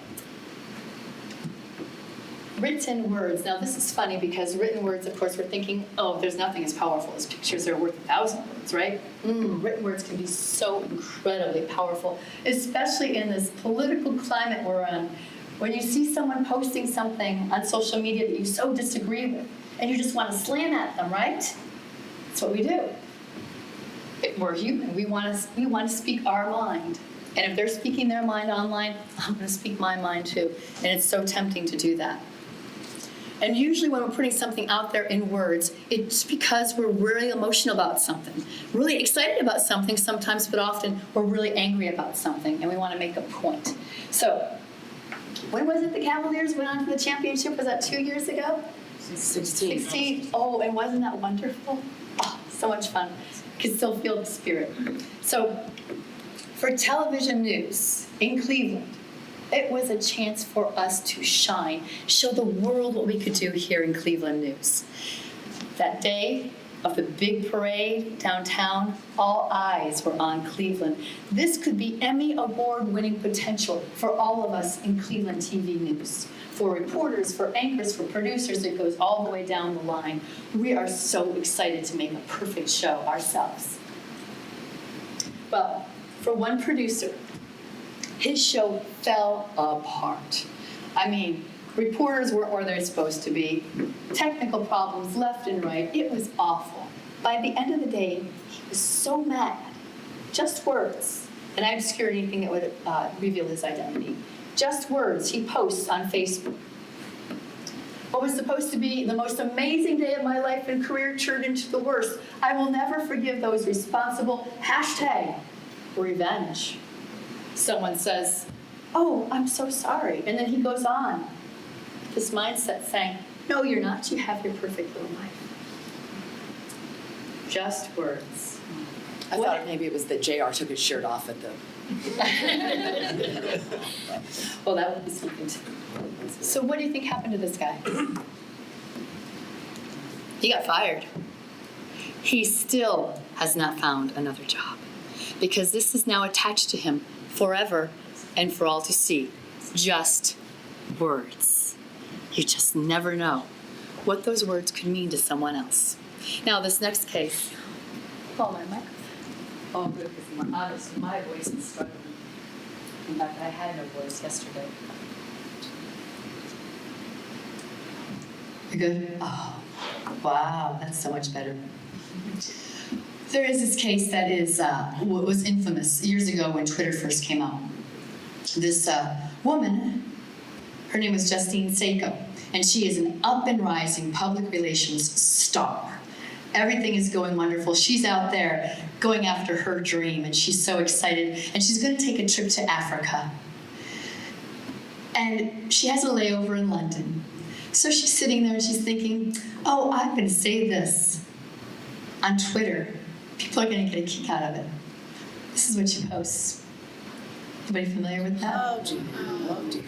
Written words. Now, this is funny because written words, of course, we're thinking, oh, there's nothing as powerful as pictures that are worth 1,000 words, right? Written words can be so incredibly powerful, especially in this political climate we're in. When you see someone posting something on social media that you so disagree with, and you just want to slam at them, right? That's what we do. We're human. We want to speak our mind. And if they're speaking their mind online, I'm going to speak my mind too. And it's so tempting to do that. And usually when we're putting something out there in words, it's because we're really emotional about something, really excited about something sometimes, but often we're really angry about something and we want to make a point. So, when was it the Cavaliers went on to the championship? Was that 2 years ago? 16. Oh, and wasn't that wonderful? Oh, so much fun. You can still feel the spirit. So, for television news in Cleveland, it was a chance for us to shine, show the world what we could do here in Cleveland news. That day of the big parade downtown, all eyes were on Cleveland. This could be Emmy Award-winning potential for all of us in Cleveland TV news. For reporters, for anchors, for producers, it goes all the way down the line. We are so excited to make a perfect show ourselves. Well, for one producer, his show fell apart. I mean, reporters weren't where they're supposed to be. Technical problems left and right. It was awful. By the end of the day, he was so mad. Just words. And I obscured anything that would reveal his identity. Just words he posts on Facebook. What was supposed to be the most amazing day of my life and career turned into the worst. I will never forgive those responsible. #revenge. Someone says, oh, I'm so sorry. And then he goes on. This mindset saying, no, you're not. You have your perfect little life. Just words. I thought maybe it was that JR took his shirt off at the... Well, that would be something too. So what do you think happened to this guy? He got fired. He still has not found another job because this is now attached to him forever and for all to see. Just words. You just never know what those words could mean to someone else. Now, this next case. Oh, my microphone. Oh, good, because obviously my voice is struggling. In fact, I had no voice yesterday. You good? Oh, wow, that's so much better. There is this case that was infamous years ago when Twitter first came out. This woman, her name was Justine Seiko, and she is an up-and-rising public relations star. Everything is going wonderful. She's out there going after her dream, and she's so excited, and she's going to take a trip to Africa. And she has a layover in London. So she's sitting there and she's thinking, oh, I'm going to say this on Twitter. People are going to get a kick out of it. This is what she posts. Anybody familiar with that? Oh, dear.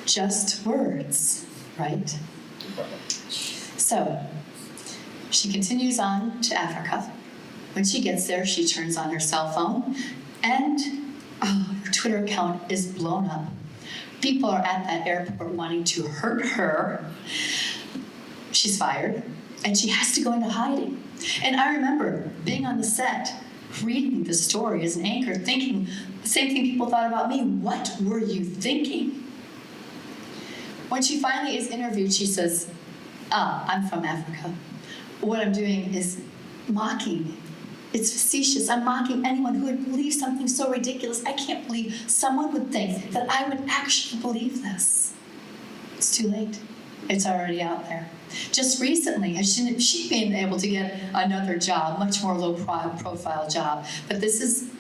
Just words, right? So, she continues on to Africa. When she gets there, she turns on her cell phone, and her Twitter account is blown up. People are at that airport wanting to hurt her. She's fired, and she has to go into hiding. And I remember being on the set, reading the story as an anchor, thinking the same thing people thought about me. What were you thinking? When she finally is interviewed, she says, I'm from Africa. What I'm doing is mocking. It's facetious. I'm mocking anyone who would believe something so ridiculous. I can't believe someone would think that I would actually believe this. It's too late. It's already out there. Just recently, she's been able to get another job, much more low-profile job. But this is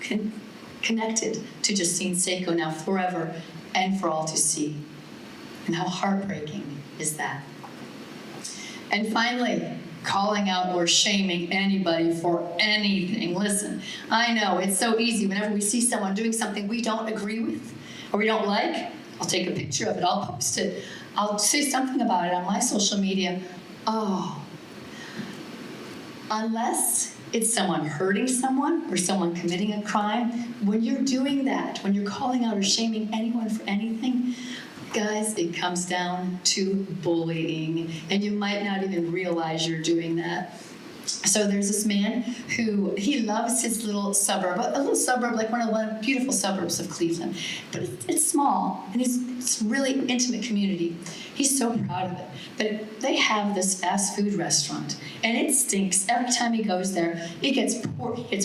connected to Justine Seiko now forever and for all to see. And how heartbreaking is that? And finally, calling out or shaming anybody for anything. Listen, I know it's so easy whenever we see someone doing something we don't agree with or we don't like, I'll take a picture of it, I'll post it, I'll say something about it on my social media. Oh, unless it's someone hurting someone or someone committing a crime, when you're doing that, when you're calling out or shaming anyone for anything, Guys, it comes down to bullying, and you might not even realize you're doing that. So there's this man who, he loves his little suburb, a little suburb like one of the beautiful suburbs of Cleveland. But it's small, and it's a really intimate community. He's so proud of it. But they have this fast food restaurant, and it stinks. Every time he goes there, he gets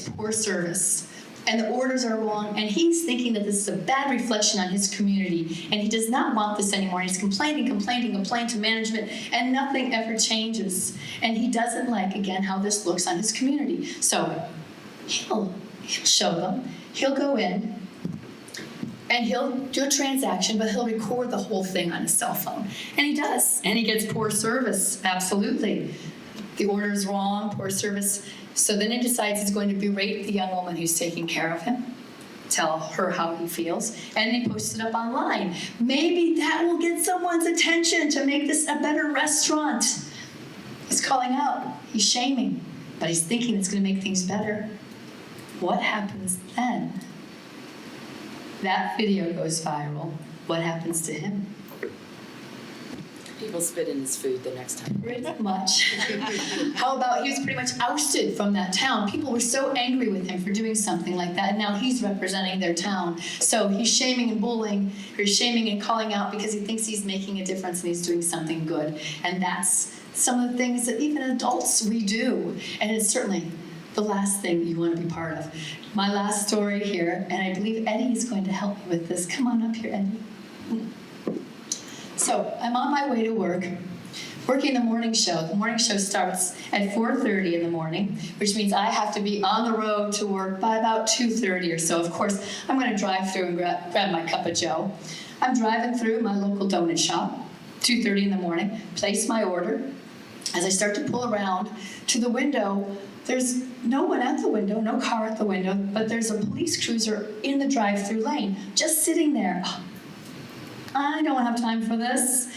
poor service. And the orders are wrong, and he's thinking that this is a bad reflection on his community, and he does not want this anymore. He's complaining to management, and nothing ever changes. And he doesn't like, again, how this looks on his community. So he'll show them. He'll go in, and he'll do a transaction, but he'll record the whole thing on his cell phone. And he does, and he gets poor service, absolutely. The order is wrong, poor service. So then he decides he's going to berate the young woman who's taking care of him, tell her how he feels, and he posts it up online. Maybe that will get someone's attention to make this a better restaurant. He's calling out, he's shaming, but he's thinking it's going to make things better. What happens then? That video goes viral. What happens to him? People spit in his food the next time. Pretty much. How about he was pretty much ousted from that town? People were so angry with him for doing something like that, and now he's representing their town. So he's shaming and bullying, or he's shaming and calling out because he thinks he's making a difference and he's doing something good. And that's some of the things that even adults we do. And it's certainly the last thing you want to be part of. My last story here, and I believe Eddie is going to help me with this. Come on up here, Eddie. So I'm on my way to work, working the morning show. The morning show starts at 4:30 in the morning, which means I have to be on the road to work by about 2:30 or so. Of course, I'm going to drive through and grab my cup of joe. I'm driving through my local donut shop, 2:30 in the morning, place my order. As I start to pull around to the window, there's no one at the window, no car at the window, but there's a police cruiser in the drive-through lane, just sitting there. I don't have time for this.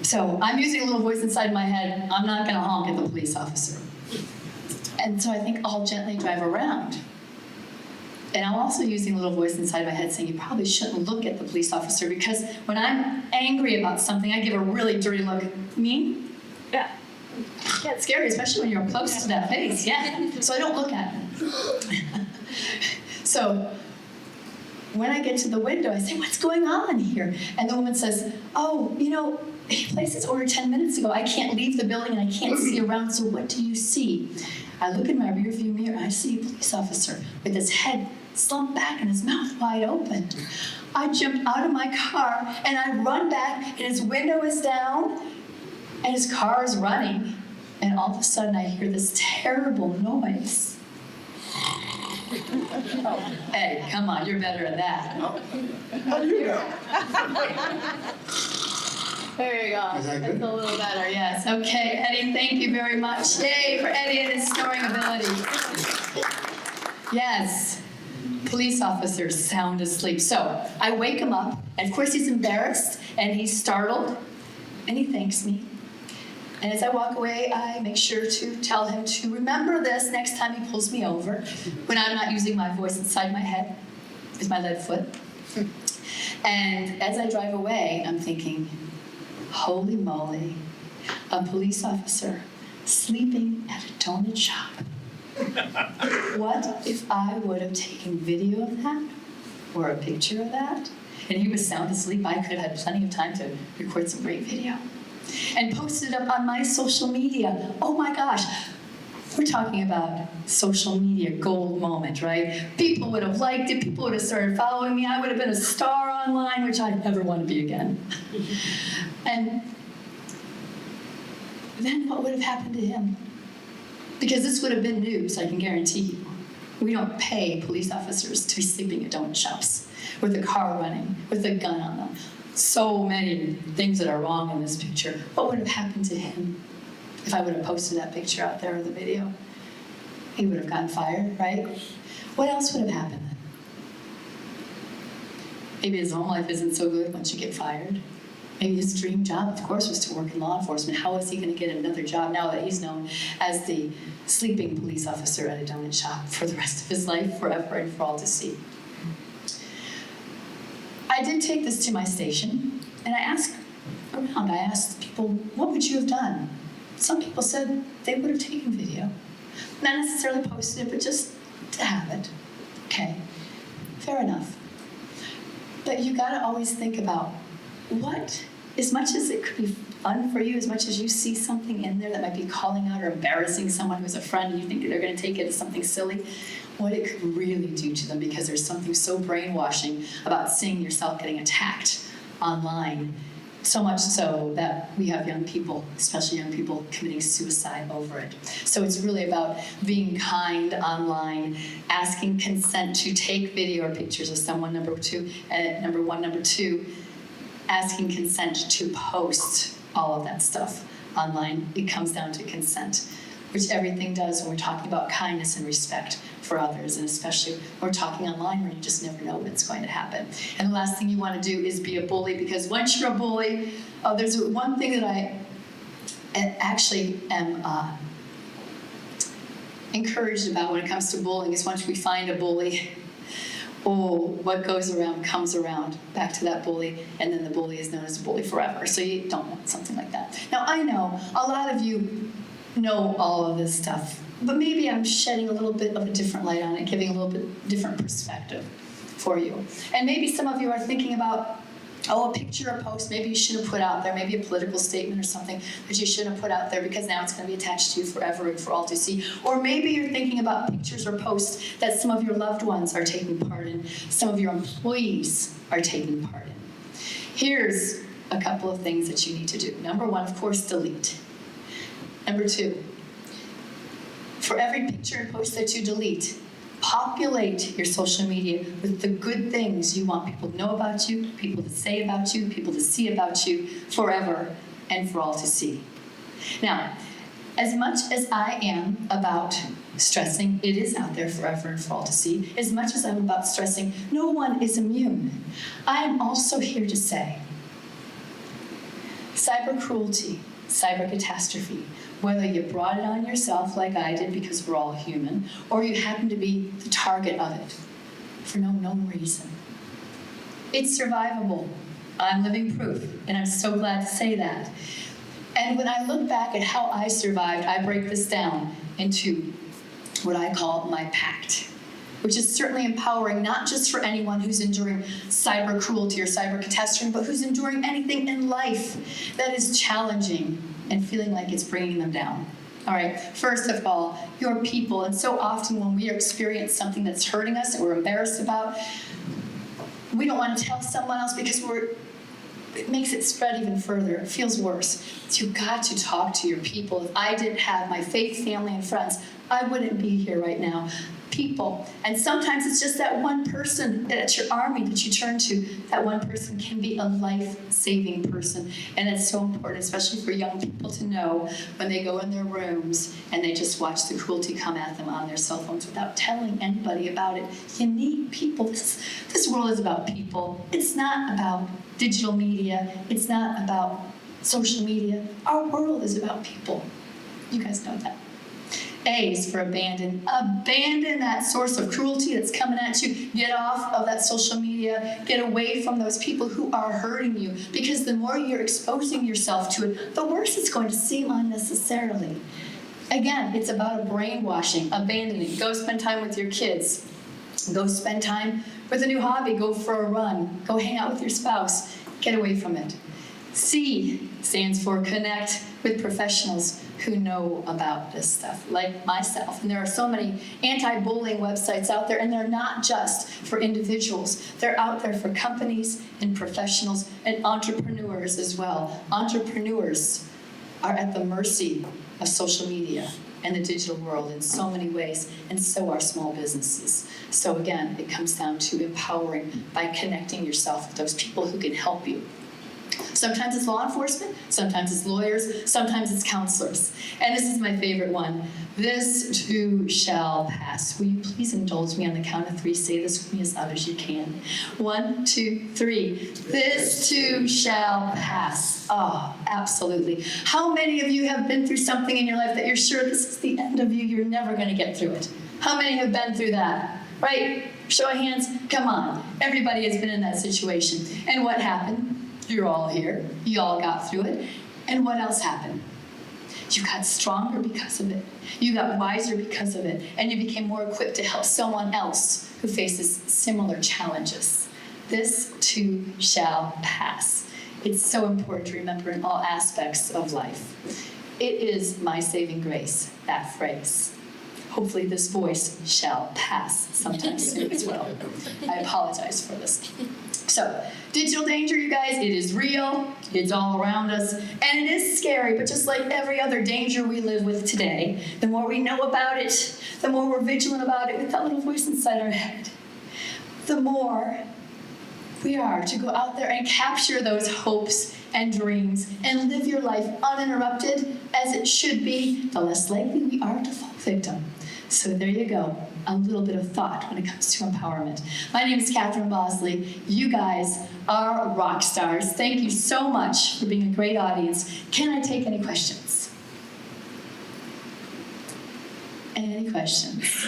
So I'm using a little voice inside my head, I'm not going to honk at the police officer. And so I think I'll gently drive around. And I'm also using a little voice inside my head saying, you probably shouldn't look at the police officer, because when I'm angry about something, I give a really dirty look. Me? Yeah. Yeah, it's scary, especially when you're close to that face. Yeah. So I don't look at him. So when I get to the window, I say, what's going on here? And the woman says, oh, he placed his order 10 minutes ago. I can't leave the building and I can't see around, so what do you see? I look in my rearview mirror and I see a police officer with his head slumped back and his mouth wide open. I jump out of my car and I run back, and his window is down and his car is running. And all of a sudden I hear this terrible noise. Oh, Eddie, come on, you're better at that. How do you know? There you go. Is that good? That's a little better, yes. Okay, Eddie, thank you very much. Yay for Eddie and his snoring ability. Yes, police officers sound asleep. So I wake him up, and of course he's embarrassed, and he's startled, and he thanks me. And as I walk away, I make sure to tell him to remember this next time he pulls me over, when I'm not using my voice inside my head with my lead foot. And as I drive away, I'm thinking, holy moly, a police officer sleeping at a donut shop. What if I would have taken video of that or a picture of that? And he was sound asleep. I could have had plenty of time to record some great video and posted it up on my social media. Oh my gosh, we're talking about social media gold moment, right? People would have liked it, people would have started following me, I would have been a star online, which I'd never want to be again. And then what would have happened to him? Because this would have been news, I can guarantee you. We don't pay police officers to be sleeping at donut shops with a car running, with a gun on them. So many things that are wrong in this picture. What would have happened to him if I would have posted that picture out there or the video? He would have gotten fired, right? What else would have happened then? Maybe his home life isn't so good once you get fired. Maybe his dream job, of course, was to work in law enforcement. How is he going to get another job now that he's known as the sleeping police officer at a donut shop for the rest of his life, forever and for all to see? I did take this to my station, And I asked around, I asked people, what would you have done? Some people said they would have taken video. Not necessarily posted it, but just to have it. Okay, fair enough. But you gotta always think about what, as much as it could be fun for you, as much as you see something in there that might be calling out or embarrassing someone who's a friend and you think they're gonna take it as something silly, what it could really do to them, because there's something so brainwashing about seeing yourself getting attacked online. So much so that we have young people, especially young people, committing suicide over it. So it's really about being kind online, asking consent to take video or pictures of someone, number one. Number two, asking consent to post all of that stuff online. It comes down to consent, which everything does when we're talking about kindness and respect for others, and especially when we're talking online where you just never know what's going to happen. And the last thing you want to do is be a bully, because once you're a bully, there's one thing that I actually am encouraged about when it comes to bullying is once we find a bully, what goes around comes around, back to that bully, and then the bully is known as a bully forever. So you don't want something like that. Now, I know a lot of you know all of this stuff, but maybe I'm shedding a little bit of a different light on it, giving a little bit different perspective for you. And maybe some of you are thinking about, a picture or post maybe you shouldn't have put out there, maybe a political statement or something that you shouldn't have put out there because now it's going to be attached to you forever and for all to see. Or maybe you're thinking about pictures or posts that some of your loved ones are taking part in, some of your employees are taking part in. Here's a couple of things that you need to do. Number one, of course, delete. Number two, for every picture and post that you delete, populate your social media with the good things you want people to know about you, people to say about you, people to see about you forever and for all to see. Now, as much as I am about stressing it is out there forever and for all to see, as much as I'm about stressing no one is immune, I am also here to say cyber cruelty, cyber catastrophe, whether you brought it on yourself like I did because we're all human, or you happen to be the target of it for no known reason. It's survivable. I'm living proof, and I'm so glad to say that. And when I look back at how I survived, I break this down into what I call my pact, which is certainly empowering not just for anyone who's enduring cyber cruelty or cyber catastrophe, but who's enduring anything in life that is challenging and feeling like it's bringing them down. All right, first of all, your people. And so often when we experience something that's hurting us that we're embarrassed about, we don't want to tell someone else because it makes it spread even further. It feels worse. So you've got to talk to your people. If I didn't have my faith, family, and friends, I wouldn't be here right now. People. And sometimes it's just that one person that's your army that you turn to. That one person can be a life-saving person. And it's so important, especially for young people, to know when they go in their rooms and they just watch the cruelty come at them on their cell phones without telling anybody about it. You need people. This world is about people. It's not about digital media. It's not about social media. Our world is about people. You guys know that. A is for abandon. Abandon that source of cruelty that's coming at you. Get off of that social media. Get away from those people who are hurting you. Because the more you're exposing yourself to it, the worse it's going to seem unnecessarily. Again, it's about a brainwashing, abandoning. Go spend time with your kids. Go spend time with a new hobby. Go for a run. Go hang out with your spouse. Get away from it. C stands for connect with professionals who know about this stuff, like myself. And there are so many anti-bullying websites out there, and they're not just for individuals. They're out there for companies and professionals and entrepreneurs as well. Entrepreneurs are at the mercy of social media and the digital world in so many ways, and so are small businesses. So again, it comes down to empowering by connecting yourself with those people who can help you. Sometimes it's law enforcement, sometimes it's lawyers, sometimes it's counselors. And this is my favorite one. This too shall pass. Will you please indulge me on the count of 3? Say this with me as loud as you can. 1, 2, 3. This too shall pass. Oh, absolutely. How many of you have been through something in your life that you're sure this is the end of you, you're never going to get through it? How many have been through that? Right? Show of hands. Come on. Everybody has been in that situation. And what happened? You're all here. You all got through it. And what else happened? You got stronger because of it. You got wiser because of it. And you became more equipped to help someone else who faces similar challenges. This too shall pass. It's so important to remember in all aspects of life. It is my saving grace, that phrase. Hopefully this voice shall pass sometime soon as well. I apologize for this. So, digital danger, you guys, it is real, it's all around us, and it is scary, but just like every other danger we live with today, the more we know about it, the more we're vigilant about it with that little voice inside our head, the more we are to go out there and capture those hopes and dreams and live your life uninterrupted as it should be, the less likely we are to fall victim. So there you go, a little bit of thought when it comes to empowerment. My name is Catherine Bosley. You guys are rock stars. Thank you so much for being a great audience. Can I take any questions? Any questions?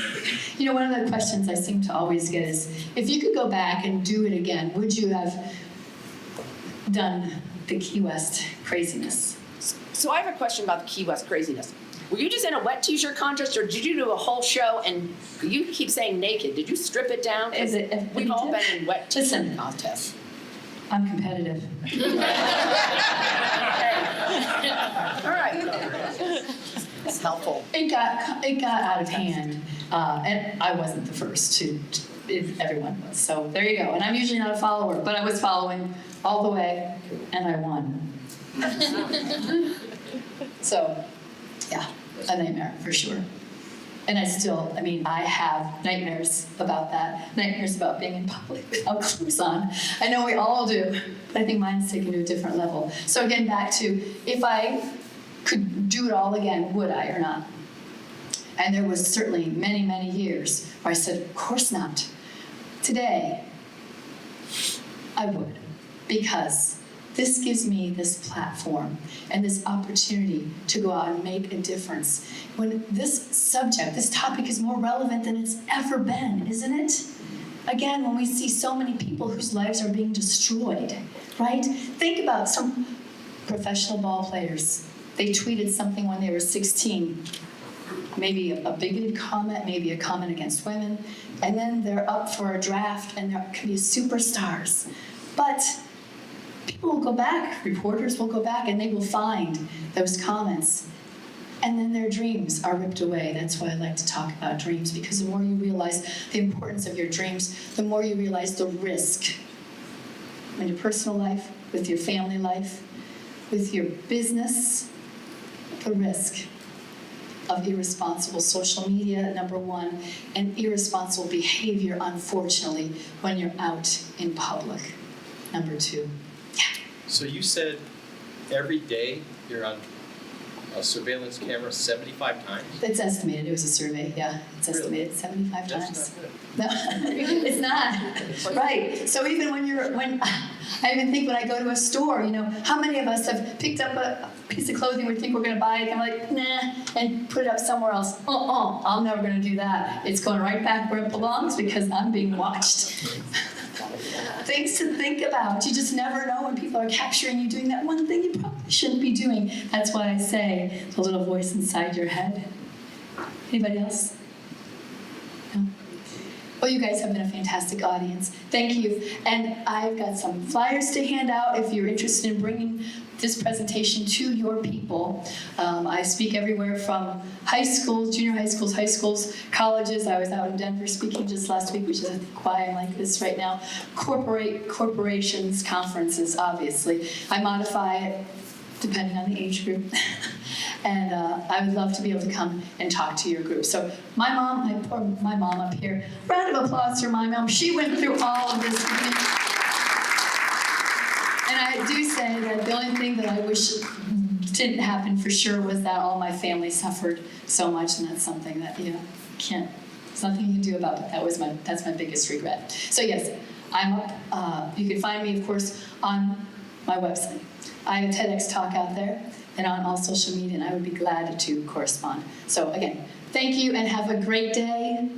You know, one of the questions I seem to always get is, if you could go back and do it again, would you have done the Key West craziness? So I have a question about the Key West craziness. Were you just in a wet t-shirt contest, or did you do a whole show and you keep saying naked? Did you strip it down? 'Cause we've all been in wet t-shirt contests. I'm competitive. All right. It's helpful. It got out of hand, and I wasn't the first to everyone was. So there you go. And I'm usually not a follower, but I was following all the way, and I won. So, yeah, a nightmare for sure. And I have nightmares about that, nightmares about being in public without clothes on. I know we all do, but I think mine's taken to a different level. So again, back to, if I could do it all again, would I or not? And there was certainly many, many years where I said, of course not. Today, I would, because this gives me this platform and this opportunity to go out and make a difference. When this subject, this topic is more relevant than it's ever been, isn't it? Again, when we see so many people whose lives are being destroyed, right? Think about some professional ball players. They tweeted something when they were 16, maybe a bigoted comment, maybe a comment against women, and then they're up for a draft and they can be superstars. But people will go back, reporters will go back, and they will find those comments. And then their dreams are ripped away. That's why I like to talk about dreams, because the more you realize the importance of your dreams, the more you realize the risk in your personal life, with your family life, with your business, the risk of irresponsible social media, number one, and irresponsible behavior, unfortunately, when you're out in public, number two. So you said every day you're on a surveillance camera 75 times? It's estimated. It was a survey, yeah. It's estimated Really? 75 That's times. not No, good. it's not. Right. So even I even think when I go to a store, how many of us have picked up a piece of clothing we think we're going to buy it, and we're like, nah, and put it up somewhere else. I'm never going to do that. It's going right back where it belongs because I'm being watched. Things to think about. You just never know when people are capturing you doing that one thing you probably shouldn't be doing. That's why I say the little voice inside your head. Anybody else? No? Well, you guys have been a fantastic audience. Thank you. And I've got some flyers to hand out if you're interested in bringing this presentation to your people. I speak everywhere from high schools, junior high schools, colleges. I was out in Denver speaking just last week, which is I think why I'm like this right now. Corporations, conferences, obviously. I modify it depending on the age group. And I would love to be able to come and talk to your group. So my mom up here. Round of applause for my mom. She went through all of this with me. And I do say that the only thing that I wish didn't happen for sure was that all my family suffered so much, and that's something that there's nothing you can do about it. That's my biggest regret. So yes, I'm up. You can find me, of course, on my website. I have a TEDx talk out there and on all social media, and I would be glad to correspond. So again, thank you and have a great day.